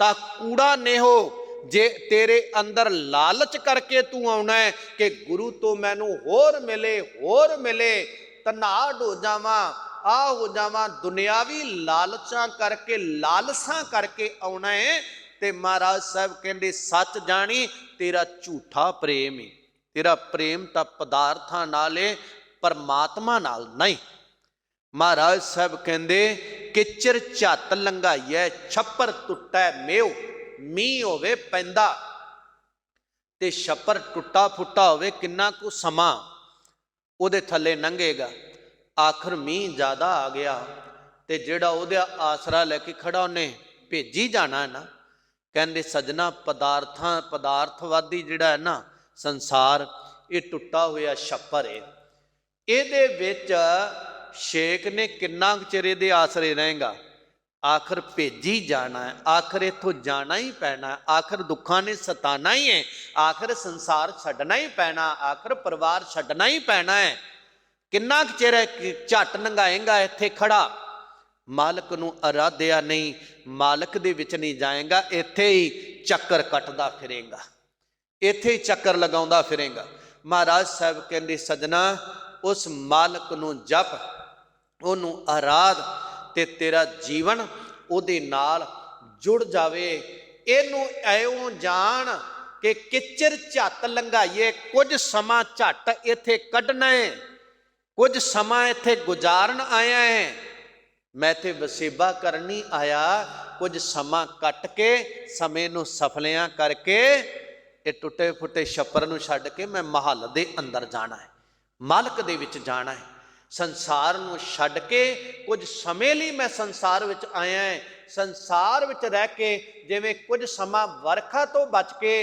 ਤਾਂ ਕੂੜਾ ਨਿਹੋ, ਜੇ ਤੇਰੇ ਅੰਦਰ ਲਾਲਚ ਕਰਕੇ ਤੂੰ ਆਉਣਾ ਹੈ ਕਿ ਗੁਰੂ ਤੋਂ ਮੈਨੂੰ ਹੋਰ ਮਿਲੇ ਹੋਰ ਮਿਲੇ, ਧਨਾੜ ਹੋ ਜਾਵਾਂ ਆ ਹੋ ਜਾਵਾਂ, ਦੁਨਿਆਵੀ ਲਾਲਚਾਂ ਕਰਕੇ ਲਾਲਸਾਂ ਕਰਕੇ ਆਉਣਾ ਹੈ, ਤੇ ਮਹਾਰਾਜ ਸਾਹਿਬ ਕਹਿੰਦੇ ਸੱਚ ਜਾਣੀ ਤੇਰਾ ਝੂਠਾ ਪ੍ਰੇਮ ਹੀ, ਤੇਰਾ ਪ੍ਰੇਮ ਤਾਂ ਪਦਾਰਥਾਂ ਨਾਲ ਏ, ਪਰਮਾਤਮਾ ਨਾਲ ਨਹੀਂ। ਮਹਾਰਾਜ ਸਾਹਿਬ ਕਹਿੰਦੇ ਕਿਚਰ ਝੱਤ ਲੰਘਾਈਐ ਛੱਪਰ ਟੁੱਟੈ ਮੇਉ, ਮੀਂਹ ਹੋਵੇ ਪੈਂਦਾ ਤੇ ਛੱਪਰ ਟੁੱਟਾ ਫੁੱਟਾ ਹੋਵੇ, ਕਿੰਨਾ ਕੁ ਸਮਾਂ ਉਹਦੇ ਥੱਲੇ ਲੰਘੇਗਾ। ਆਖਰ ਮੀਂਹ ਜ਼ਿਆਦਾ ਆ ਗਿਆ ਤੇ ਜਿਹੜਾ ਉਹਦਾ ਆਸਰਾ ਲੈ ਕੇ ਖੜਾ ਉਹਨੇ ਭੇਜੀ ਜਾਣਾ ਹੈ ਨਾ। ਕਹਿੰਦੇ ਸੱਜਣਾ ਪਦਾਰਥਵਾਦੀ ਜਿਹੜਾ ਹੈ ਨਾ ਸੰਸਾਰ, ਇਹ ਟੁੱਟਾ ਹੋਇਆ ਛੱਪਰ ਹੈ। ਇਹਦੇ ਵਿੱਚ ਸ਼ੇਖ ਨੇ ਕਿੰਨਾ ਕੁ ਚਿਰ ਇਹਦੇ ਆਸਰੇ ਰਹੇਗਾ। ਆਖਰ ਭੇਜੀ ਜਾਣਾ ਹੈ, ਆਖਰ ਇੱਥੋਂ ਜਾਣਾ ਹੀ ਪੈਣਾ, ਆਖਰ ਦੁੱਖਾਂ ਨੇ ਸਤਾਨਾ ਹੀ ਹੈ, ਆਖਰ ਸੰਸਾਰ ਛੱਡਣਾ ਹੀ ਪੈਣਾ, ਆਖਰ ਪਰਿਵਾਰ ਛੱਡਣਾ ਹੀ ਪੈਣਾ ਹੈ। ਕਿੰਨਾ ਕੁ ਚਿਰ ਝੱਟ ਲੰਘਾਏਗਾ ਇੱਥੇ ਖੜਾ। ਮਾਲਕ ਨੂੰ ਅਰਾਧਿਆ ਨਹੀਂ, ਮਾਲਕ ਦੇ ਵਿੱਚ ਨਹੀਂ ਜਾਏਗਾ, ਇੱਥੇ ਹੀ ਚੱਕਰ ਕੱਟਦਾ ਫਿਰੇਗਾ, ਇੱਥੇ ਹੀ ਚੱਕਰ ਲਗਾਉਂਦਾ ਫਿਰੇਗਾ। ਮਹਾਰਾਜ ਸਾਹਿਬ ਕਹਿੰਦੇ ਸੱਜਣਾ ਉਸ ਮਾਲਕ ਨੂੰ ਜਪ, ਉਹਨੂੰ ਆਰਾਧ ਤੇ ਤੇਰਾ ਜੀਵਨ ਉਹਦੇ ਨਾਲ ਜੁੜ ਜਾਵੇ। ਇਹਨੂੰ ਐਉਂ ਜਾਣ ਕਿ ਕਿਚਰ ਝੱਟ ਲੰਘਾਈਏ, ਕੁਝ ਸਮਾਂ ਝੱਟ ਇੱਥੇ ਕੱਢਣਾ ਹੈ, ਕੁਝ ਸਮਾਂ ਇੱਥੇ ਗੁਜ਼ਾਰਨ ਆਇਆ ਹੈ। ਮੈਂ ਇੱਥੇ ਵਸੇਬਾ ਕਰਨ ਨਹੀਂ ਆਇਆ, ਕੁਝ ਸਮਾਂ ਕੱਟ ਕੇ ਸਮੇਂ ਨੂੰ ਸਫਲਿਆਂ ਕਰਕੇ ਇਹ ਟੁੱਟੇ ਫੁੱਟੇ ਛੱਪਰ ਨੂੰ ਛੱਡ ਕੇ ਮੈਂ ਮਹੱਲ ਦੇ ਅੰਦਰ ਜਾਣਾ ਹੈ, ਮਾਲਕ ਦੇ ਵਿੱਚ ਜਾਣਾ ਹੈ। ਸੰਸਾਰ ਨੂੰ ਛੱਡ ਕੇ ਕੁਝ ਸਮੇਂ ਲਈ ਮੈਂ ਸੰਸਾਰ ਵਿੱਚ ਆਇਆ ਹੈ। ਸੰਸਾਰ ਵਿੱਚ ਰਹਿ ਕੇ ਜਿਵੇਂ ਕੁਝ ਸਮਾਂ ਵਰਖਾ ਤੋਂ ਬਚ ਕੇ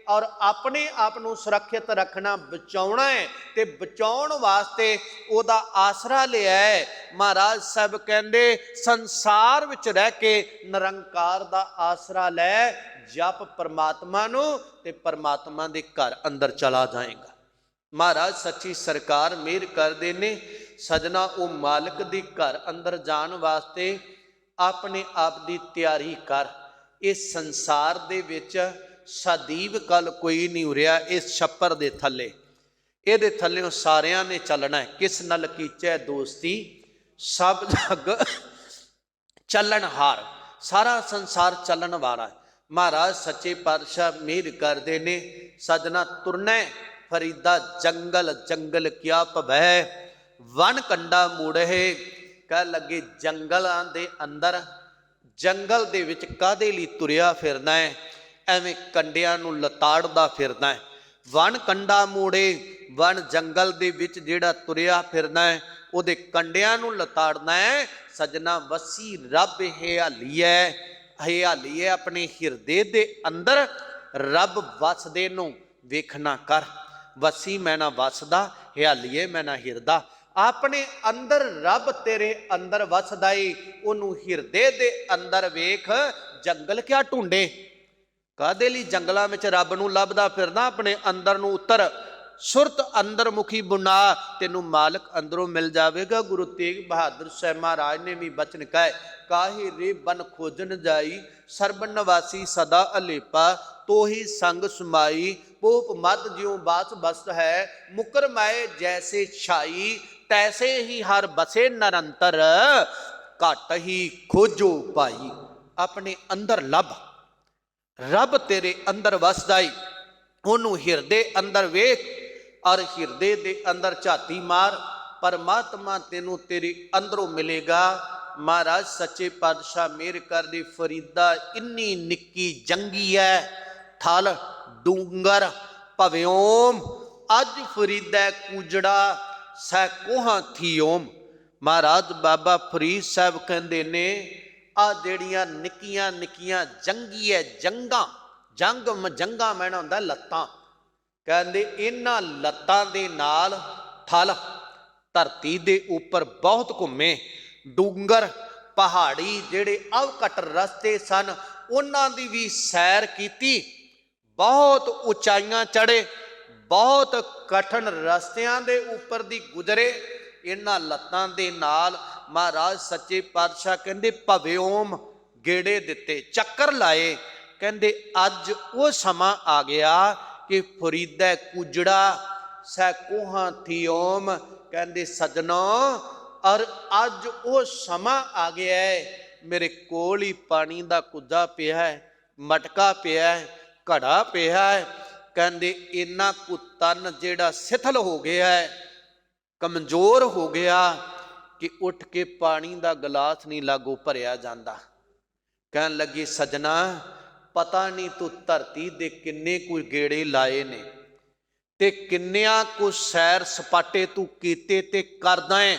ਔਰ ਆਪਣੇ ਆਪ ਨੂੰ ਸੁਰੱਖਿਅਤ ਰੱਖਣਾ, ਬਚਾਉਣਾ ਹੈ ਤੇ ਬਚਾਉਣ ਵਾਸਤੇ ਉਹਦਾ ਆਸਰਾ ਲਿਆ ਹੈ। ਮਹਾਰਾਜ ਸਾਹਿਬ ਕਹਿੰਦੇ ਸੰਸਾਰ ਵਿੱਚ ਰਹਿ ਕੇ ਨਿਰੰਕਾਰ ਦਾ ਆਸਰਾ ਲੈ, ਜਪ ਪਰਮਾਤਮਾ ਨੂੰ ਤੇ ਪਰਮਾਤਮਾ ਦੇ ਘਰ ਅੰਦਰ ਚਲਾ ਜਾਏਗਾ। ਮਹਾਰਾਜ ਸੱਚੀ ਸਰਕਾਰ ਮਿਹਰ ਕਰਦੇ ਨੇ। ਸਜਣਾ ਉਹ ਮਾਲਕ ਦੇ ਘਰ ਅੰਦਰ ਜਾਣ ਵਾਸਤੇ ਆਪਣੇ ਆਪ ਦੀ ਤਿਆਰੀ ਕਰ। ਇਸ ਸੰਸਾਰ ਦੇ ਵਿੱਚ ਸਦੀਵ ਕੱਲ ਕੋਈ ਨਹੀਂ ਉਰਿਆ, ਇਸ ਛੱਪਰ ਦੇ ਥੱਲੇ, ਇਹਦੇ ਥੱਲੇ ਸਾਰਿਆਂ ਨੇ ਚੱਲਣਾ ਹੈ। ਕਿਸ ਨਾਲ ਕੀਚੈ ਦੋਸਤੀ ਸਭ ਜਗ ਚੱਲਣਹਾਰ, ਸਾਰਾ ਸੰਸਾਰ ਚੱਲਣ ਵਾਲਾ। ਮਹਾਰਾਜ ਸੱਚੇ ਪਾਤਸ਼ਾਹ ਮਿਹਰ ਕਰਦੇ ਨੇ। ਸਜਣਾ ਤੁਰਨਾ ਫਰੀਦਾ ਜੰਗਲ ਜੰਗਲ ਕਿਆ ਭਵੈ, ਵਨ ਕੰਡਾ ਮੂੜਹਿ। ਕਹਿ ਲੱਗੇ ਜੰਗਲਾਂ ਦੇ ਅੰਦਰ, ਜੰਗਲ ਦੇ ਵਿੱਚ ਕਾਹਦੇ ਲਈ ਤੁਰਿਆ ਫਿਰਨਾ ਹੈ? ਐਵੇਂ ਕੰਡਿਆਂ ਨੂੰ ਲਤਾੜਦਾ ਫਿਰਦਾ ਹੈ। ਵਨ ਕੰਡਾ ਮੋੜੇ, ਵਨ ਜੰਗਲ ਦੇ ਵਿੱਚ ਜਿਹੜਾ ਤੁਰਿਆ ਫਿਰਨਾ ਹੈ ਉਹਦੇ ਕੰਡਿਆਂ ਨੂੰ ਲਤਾੜਨਾ ਹੈ। ਸਜਣਾ ਵਸੀ ਰੱਬ ਹਿਆਲੀਐ, ਹਿਆਲੀਐ ਆਪਣੇ ਹਿਰਦੇ ਦੇ ਅੰਦਰ ਰੱਬ ਵਸਦੇ ਨੂੰ ਵੇਖਣਾ ਕਰ। ਵਸੀ ਮੈਂ ਨਾ ਵਸਦਾ, ਹਿਆਲੀਏ ਮੈਂ ਨਾ ਹਿਰਦਾ। ਆਪਣੇ ਅੰਦਰ ਰੱਬ ਤੇਰੇ ਅੰਦਰ ਵਸਦਾ ਈ, ਉਹਨੂੰ ਹਿਰਦੇ ਦੇ ਅੰਦਰ ਵੇਖ। ਜੰਗਲ ਕਿਆ ਢੂੰਡੇ, ਕਾਹਦੇ ਲਈ ਜੰਗਲਾਂ ਵਿੱਚ ਰੱਬ ਨੂੰ ਲੱਭਦਾ ਫਿਰਦਾ? ਆਪਣੇ ਅੰਦਰ ਨੂੰ ਉਤਰ, ਸੁਰਤ ਅੰਦਰ ਮੁਖੀ ਬੁਨਾ, ਤੈਨੂੰ ਮਾਲਕ ਅੰਦਰੋਂ ਮਿਲ ਜਾਵੇਗਾ। ਗੁਰੂ ਤੇਗ ਬਹਾਦਰ ਸਾਹਿਬ ਮਹਾਰਾਜ ਨੇ ਵੀ ਬਚਨ ਕਹੇ, ਕਾਹੇ ਰੇ ਬਨ ਖੋਜਨ ਜਾਈ, ਸਰਬ ਨਿਵਾਸੀ ਸਦਾ ਅਲੇਪਾ, ਤੋਹੀ ਸੰਗ ਸਮਾਈ, ਪੋਪ ਮਦ ਜਿਉ ਬਾਸ ਬਸਤ ਹੈ, ਮੁਕਰ ਮਾਏ ਜੈਸੇ ਛਾਈ, ਤੈਸੇ ਹੀ ਹਰ ਬਸੇ ਨਿਰੰਤਰ, ਘਟ ਹੀ ਖੋਜੋ ਭਾਈ। ਆਪਣੇ ਅੰਦਰ ਲੱਭ, ਰੱਬ ਤੇਰੇ ਅੰਦਰ ਵਸਦਾ ਈ, ਉਹਨੂੰ ਹਿਰਦੇ ਅੰਦਰ ਵੇਖ ਔਰ ਹਿਰਦੇ ਦੇ ਅੰਦਰ ਝਾਤੀ ਮਾਰ, ਪਰਮਾਤਮਾ ਤੈਨੂੰ ਤੇਰੇ ਅੰਦਰੋਂ ਮਿਲੇਗਾ। ਮਹਾਰਾਜ ਸੱਚੇ ਪਾਤਸ਼ਾਹ ਮਿਹਰ ਕਰਦੇ। ਫਰੀਦਾ ਇੰਨੀ ਨਿੱਕੀ ਜੰਗੀ ਹੈ, ਥਲ ਡੂੰਗਰ ਭਵਿਓਮ, ਅੱਜ ਫਰੀਦਾ ਕੂਜੜਾ ਸੈ ਕੋਹਾਂ ਥੀਓਮ। ਮਹਾਰਾਜ ਬਾਬਾ ਫਰੀਦ ਸਾਹਿਬ ਕਹਿੰਦੇ ਨੇ ਆ ਜਿਹੜੀਆਂ ਨਿੱਕੀਆਂ ਨਿੱਕੀਆਂ ਜੰਗੀ ਹੈ, ਜੰਗਾਂ ਮੈਨਾਂ ਹੁੰਦਾ ਲੱਤਾਂ। ਕਹਿੰਦੇ ਇਹਨਾਂ ਲੱਤਾਂ ਦੇ ਨਾਲ ਥਲ ਧਰਤੀ ਦੇ ਉੱਪਰ ਬਹੁਤ ਘੁੰਮੇ। ਡੂੰਗਰ ਪਹਾੜੀ ਜਿਹੜੇ ਅਵਕਟ ਰਸਤੇ ਸਨ ਉਹਨਾਂ ਦੀ ਵੀ ਸੈਰ ਕੀਤੀ, ਬਹੁਤ ਉਚਾਈਆਂ ਚੜੇ, ਬਹੁਤ ਕਠਿਨ ਰਸਤਿਆਂ ਦੇ ਉੱਪਰ ਦੀ ਗੁਜ਼ਰੇ। ਇਹਨਾਂ ਲੱਤਾਂ ਦੇ ਨਾਲ ਮਹਾਰਾਜ ਸੱਚੇ ਪਾਤਸ਼ਾਹ ਕਹਿੰਦੇ ਭਵਿਓਮ ਗੇੜੇ ਦਿੱਤੇ, ਚੱਕਰ ਲਾਏ। ਕਹਿੰਦੇ ਅੱਜ ਉਹ ਸਮਾਂ ਆ ਗਿਆ ਕਿ ਫਰੀਦਾ ਕੂਜੜਾ ਸੈ ਕੋਹਾਂ ਥੀਓਮ। ਕਹਿੰਦੇ ਸਜਣੋ ਔਰ ਅੱਜ ਉਹ ਸਮਾਂ ਆ ਗਿਆ ਹੈ, ਮੇਰੇ ਕੋਲ ਹੀ ਪਾਣੀ ਦਾ ਕੁੱਜਾ ਪਿਆ ਹੈ, ਮਟਕਾ ਪਿਆ ਹੈ, ਘੜਾ ਪਿਆ ਹੈ। ਕਹਿੰਦੇ ਇੰਨਾ ਕੁ ਤਨ ਜਿਹੜਾ ਸਿਥਲ ਹੋ ਗਿਆ ਹੈ, ਕਮਜ਼ੋਰ ਹੋ ਗਿਆ ਕਿ ਉੱਠ ਕੇ ਪਾਣੀ ਦਾ ਗਲਾਸ ਨਹੀਂ ਲਾਗੋ ਭਰਿਆ ਜਾਂਦਾ। ਕਹਿਣ ਲੱਗੀ ਸਜਣਾ, ਪਤਾ ਨਹੀਂ ਤੂੰ ਧਰਤੀ ਦੇ ਕਿੰਨੇ ਕੁ ਗੇੜੇ ਲਾਏ ਨੇ ਤੇ ਕਿੰਨਿਆਂ ਕੁ ਸੈਰ ਸਪਾਟੇ ਤੂੰ ਕੀਤੇ ਤੇ ਕਰਦਾ ਹੈ,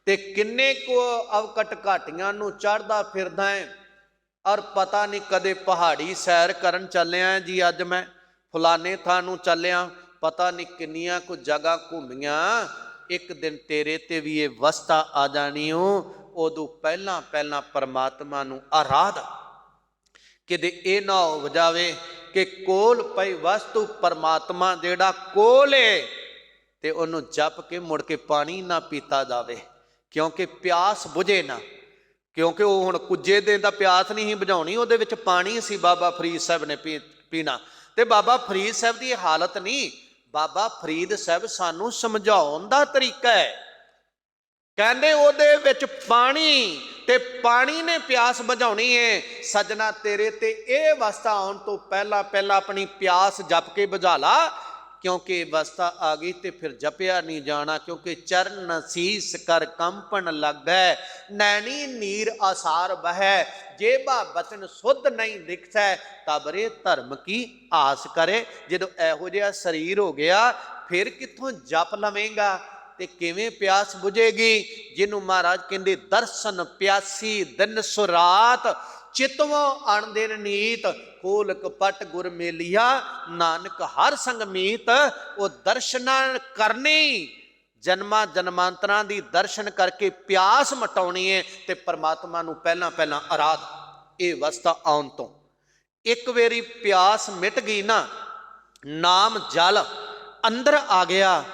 ਤੇ ਕਿੰਨੇ ਕੁ ਅਵਕਟ ਘਾਟੀਆਂ ਨੂੰ ਚੜ੍ਹਦਾ ਫਿਰਦਾ ਹੈ। ਔਰ ਪਤਾ ਨਹੀਂ ਕਦੇ ਪਹਾੜੀ ਸੈਰ ਕਰਨ ਚੱਲਿਆ ਜੀ, ਅੱਜ ਮੈਂ ਫਲਾਣੇ ਥਾਂ ਨੂੰ ਚੱਲਿਆ, ਪਤਾ ਨਹੀਂ ਕਿੰਨੀਆਂ ਕੁ ਜਗ੍ਹਾ ਘੁੰਮੀਆਂ। ਇੱਕ ਦਿਨ ਤੇਰੇ ਤੇ ਵੀ ਇਹ ਵਸਤਾ ਆ ਜਾਣੀ ਓ। ਉਦੋਂ ਪਹਿਲਾਂ ਪਹਿਲਾਂ ਪਰਮਾਤਮਾ ਨੂੰ ਆਰਾਧ, ਕਿਤੇ ਇਹ ਨਾ ਹੋ ਜਾਵੇ ਕਿ ਕੋਲ ਪਈ ਵਸਤੂ ਪਰਮਾਤਮਾ ਜਿਹੜਾ ਕੋਲ ਏ ਤੇ ਉਹਨੂੰ ਜਪ ਕੇ ਮੁੜ ਕੇ ਪਾਣੀ ਨਾ ਪੀਤਾ ਜਾਵੇ, ਕਿਉਂਕਿ ਪਿਆਸ ਬੁਝੇ ਨਾ। ਕਿਉਂਕਿ ਉਹ ਹੁਣ ਕੁੱਜੇ ਦੇ ਦਾ ਪਿਆਸ ਨਹੀਂ ਸੀ ਬੁਝਾਉਣੀ, ਉਹਦੇ ਵਿੱਚ ਪਾਣੀ ਸੀ ਬਾਬਾ ਫਰੀਦ ਸਾਹਿਬ ਨੇ ਪੀਣਾ। ਤੇ ਬਾਬਾ ਫਰੀਦ ਸਾਹਿਬ ਦੀ ਹਾਲਤ ਨਹੀਂ, ਬਾਬਾ ਫਰੀਦ ਸਾਹਿਬ ਸਾਨੂੰ ਸਮਝਾਉਣ ਦਾ ਤਰੀਕਾ ਹੈ। ਕਹਿੰਦੇ ਉਹਦੇ ਵਿੱਚ ਪਾਣੀ, ਤੇ ਪਾਣੀ ਨੇ ਪਿਆਸ ਬੁਝਾਉਣੀ ਏ। ਸਜਣਾ, ਤੇਰੇ ਤੇ ਇਹ ਅਵਸਥਾ ਆਉਣ ਤੋਂ ਪਹਿਲਾਂ ਪਹਿਲਾਂ ਆਪਣੀ ਪਿਆਸ ਜਪ ਕੇ ਬੁਝਾ ਲਾ, ਕਿਉਂਕਿ ਅਵਸਥਾ ਆ ਗਈ ਤੇ ਫਿਰ ਜਪਿਆ ਨਹੀਂ ਜਾਣਾ। ਕਿਉਂਕਿ ਚਰਨ ਸੀਸ ਕਰ ਕੰਪਨ ਲੱਗੈ, ਨੈਣੀ ਨੀਰ ਆਸਾਰ ਬਹੈ, ਜੇਬਾ ਬਚਨ ਸੁਧ ਨਹੀਂ ਦਿਖੈ, ਤਬਰੇ ਧਰਮ ਕੀ ਆਸ ਕਰੇ। ਜਦੋਂ ਇਹੋ ਜਿਹਾ ਸਰੀਰ ਹੋ ਗਿਆ, ਫਿਰ ਕਿੱਥੋਂ ਜਪ ਲਵੇਂਗਾ ਤੇ ਕਿਵੇਂ ਪਿਆਸ ਬੁਝੇਗੀ। ਜਿਹਨੂੰ ਮਹਾਰਾਜ ਕਹਿੰਦੇ ਦਰਸ਼ਨ ਪਿਆਸੀ ਦਿਨ ਸੁਰਾਤ, ਚਿਤਵੋਂ ਅਣਦਿਨ ਨੀਤ, ਖੋਲ ਕਪਟ ਗੁਰ ਮੇਲੀਆ, ਨਾਨਕ ਹਰ ਸੰਗ ਮੀਤ। ਉਹ ਦਰਸ਼ਨਾਂ ਕਰਨੀ, ਜਨਮਾਂ ਜਨਮਾਂਤਰਾਂ ਦੀ ਦਰਸ਼ਨ ਕਰਕੇ ਪਿਆਸ ਮਟਾਉਣੀ ਹੈ ਤੇ ਪਰਮਾਤਮਾ ਨੂੰ ਪਹਿਲਾਂ ਪਹਿਲਾਂ ਆਰਾਧ। ਇਹ ਅਵਸਥਾ ਆਉਣ ਤੋਂ ਇੱਕ ਵਾਰੀ ਪਿਆਸ ਮਿਟ ਗਈ ਨਾ, ਨਾਮ ਜਲ ਅੰਦਰ ਆ ਗਿਆ,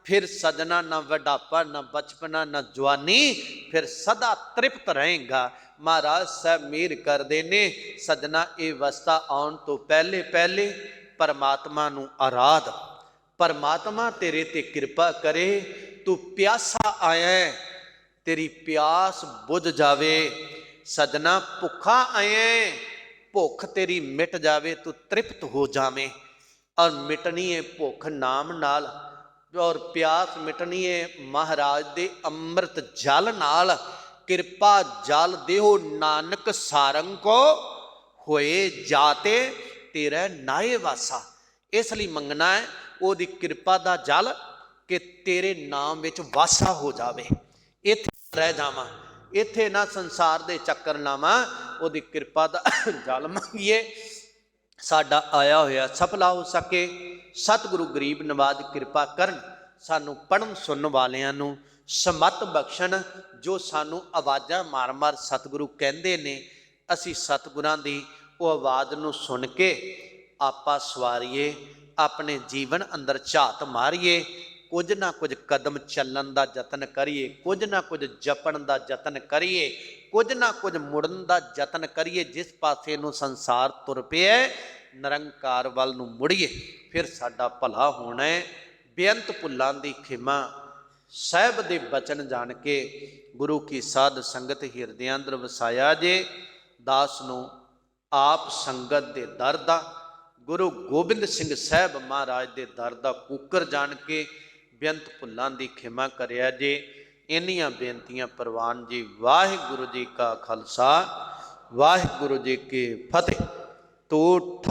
ਫਿਰ ਸਜਣਾ ਨਾ ਵਡਾਪਾ ਨਾ ਬਚਪਨਾ ਨਾ ਜਵਾਨੀ, ਫਿਰ ਸਦਾ ਤ੍ਰਿਪਤ ਰਹੇਗਾ। ਮਹਾਰਾਜ ਸਾਹਿਬ ਮਿਹਰ ਕਰਦੇ ਨੇ। ਸਜਣਾ, ਇਹ ਅਵਸਥਾ ਆਉਣ ਤੋਂ ਪਹਿਲੇ ਪਹਿਲੇ ਪਰਮਾਤਮਾ ਨੂੰ ਆਰਾਧ, ਪਰਮਾਤਮਾ ਤੇਰੇ ਤੇ ਕਿਰਪਾ ਕਰੇ। ਤੂੰ ਪਿਆਸਾ ਆਇਆ, ਤੇਰੀ ਪਿਆਸ ਬੁਝ ਜਾਵੇ। ਸਜਣਾ, ਭੁੱਖਾ ਆਇਆ, ਭੁੱਖ ਤੇਰੀ ਮਿਟ ਜਾਵੇ, ਤੂੰ ਤ੍ਰਿਪਤ ਹੋ ਜਾਵੇਂ। ਔਰ ਮਿਟਣੀ ਹੈ ਭੁੱਖ ਨਾਮ ਨਾਲ, ਔਰ ਪਿਆਸ ਮਿਟਣੀ ਹੈ ਮਹਾਰਾਜ ਦੇ ਅੰਮ੍ਰਿਤ ਜਲ ਨਾਲ। ਕਿਰਪਾ ਜਲ ਦੇਹੋ ਨਾਨਕ ਸਾਰੰਗ ਕੋ, ਹੋਏ ਜਾਤੇ ਤੇਰਾ ਨਾਏ ਵਾਸਾ। ਇਸ ਲਈ ਮੰਗਣਾ ਹੈ ਉਹਦੀ ਕਿਰਪਾ ਦਾ ਜਲ, ਕਿ ਤੇਰੇ ਨਾਮ ਵਿੱਚ ਵਾਸਾ ਹੋ ਜਾਵੇ, ਇੱਥੇ ਰਹਿ ਜਾਵਾਂ, ਇੱਥੇ ਨਾ ਸੰਸਾਰ ਦੇ ਚੱਕਰ ਲਾਵਾਂ। ਉਹਦੀ ਕਿਰਪਾ ਦਾ ਜਲ ਮੰਗੀਏ, ਸਾਡਾ ਆਇਆ ਹੋਇਆ ਸਫਲਾ ਹੋ ਸਕੇ। ਸਤਿਗੁਰੂ ਗਰੀਬ ਨਵਾਜ ਕਿਰਪਾ ਕਰਨ, ਸਾਨੂੰ ਪੜ੍ਹਨ ਸੁਣਨ ਵਾਲਿਆਂ ਨੂੰ ਸਮਤ ਬਖਸ਼ਣ। ਜੋ ਸਾਨੂੰ ਆਵਾਜ਼ਾਂ ਮਾਰ ਮਾਰ ਸਤਿਗੁਰੂ ਕਹਿੰਦੇ ਨੇ, ਅਸੀਂ ਸਤਿਗੁਰਾਂ ਦੀ ਉਹ ਆਵਾਜ਼ ਨੂੰ ਸੁਣ ਕੇ ਆਪਾ ਸਵਾਰੀਏ, ਆਪਣੇ ਜੀਵਨ ਅੰਦਰ ਝਾਤ ਮਾਰੀਏ, ਕੁਝ ਨਾ ਕੁਝ ਕਦਮ ਚੱਲਣ ਦਾ ਯਤਨ ਕਰੀਏ, ਕੁਝ ਨਾ ਕੁਝ ਜਪਣ ਦਾ ਯਤਨ ਕਰੀਏ, ਕੁਝ ਨਾ ਕੁਝ ਮੁੜਨ ਦਾ ਯਤਨ ਕਰੀਏ। ਜਿਸ ਪਾਸੇ ਨੂੰ ਸੰਸਾਰ ਤੁਰ ਪਿਆ, ਨਿਰੰਕਾਰ ਵੱਲ ਨੂੰ ਮੁੜੀਏ, ਫਿਰ ਸਾਡਾ ਭਲਾ ਹੋਣਾ ਹੈ। ਬੇਅੰਤ ਭੁੱਲਾਂ ਦੀ ਖਿਮਾ, ਸਾਹਿਬ ਦੇ ਬਚਨ ਜਾਣ ਕੇ ਗੁਰੂ ਕੀ ਸਾਧ ਸੰਗਤ ਹਿਰਦਿਆਂ ਅੰਦਰ ਵਸਾਇਆ ਜੇ। ਦਾਸ ਨੂੰ ਆਪ ਸੰਗਤ ਦੇ ਦਰ ਦਾ, ਗੁਰੂ ਗੋਬਿੰਦ ਸਿੰਘ ਸਾਹਿਬ ਮਹਾਰਾਜ ਦੇ ਦਰ ਦਾ ਕੂਕਰ ਜਾਣ ਕੇ ਬੇਅੰਤ ਭੁੱਲਾਂ ਦੀ ਖਿਮਾ ਕਰਿਆ ਜੇ। ਇੰਨੀਆਂ ਬੇਨਤੀਆਂ ਪ੍ਰਵਾਨ ਜੀ। ਵਾਹਿਗੁਰੂ ਜੀ ਕਾ ਖਾਲਸਾ, ਵਾਹਿਗੁਰੂ ਜੀ ਕੀ ਫਤਿਹ। ਤੂੰ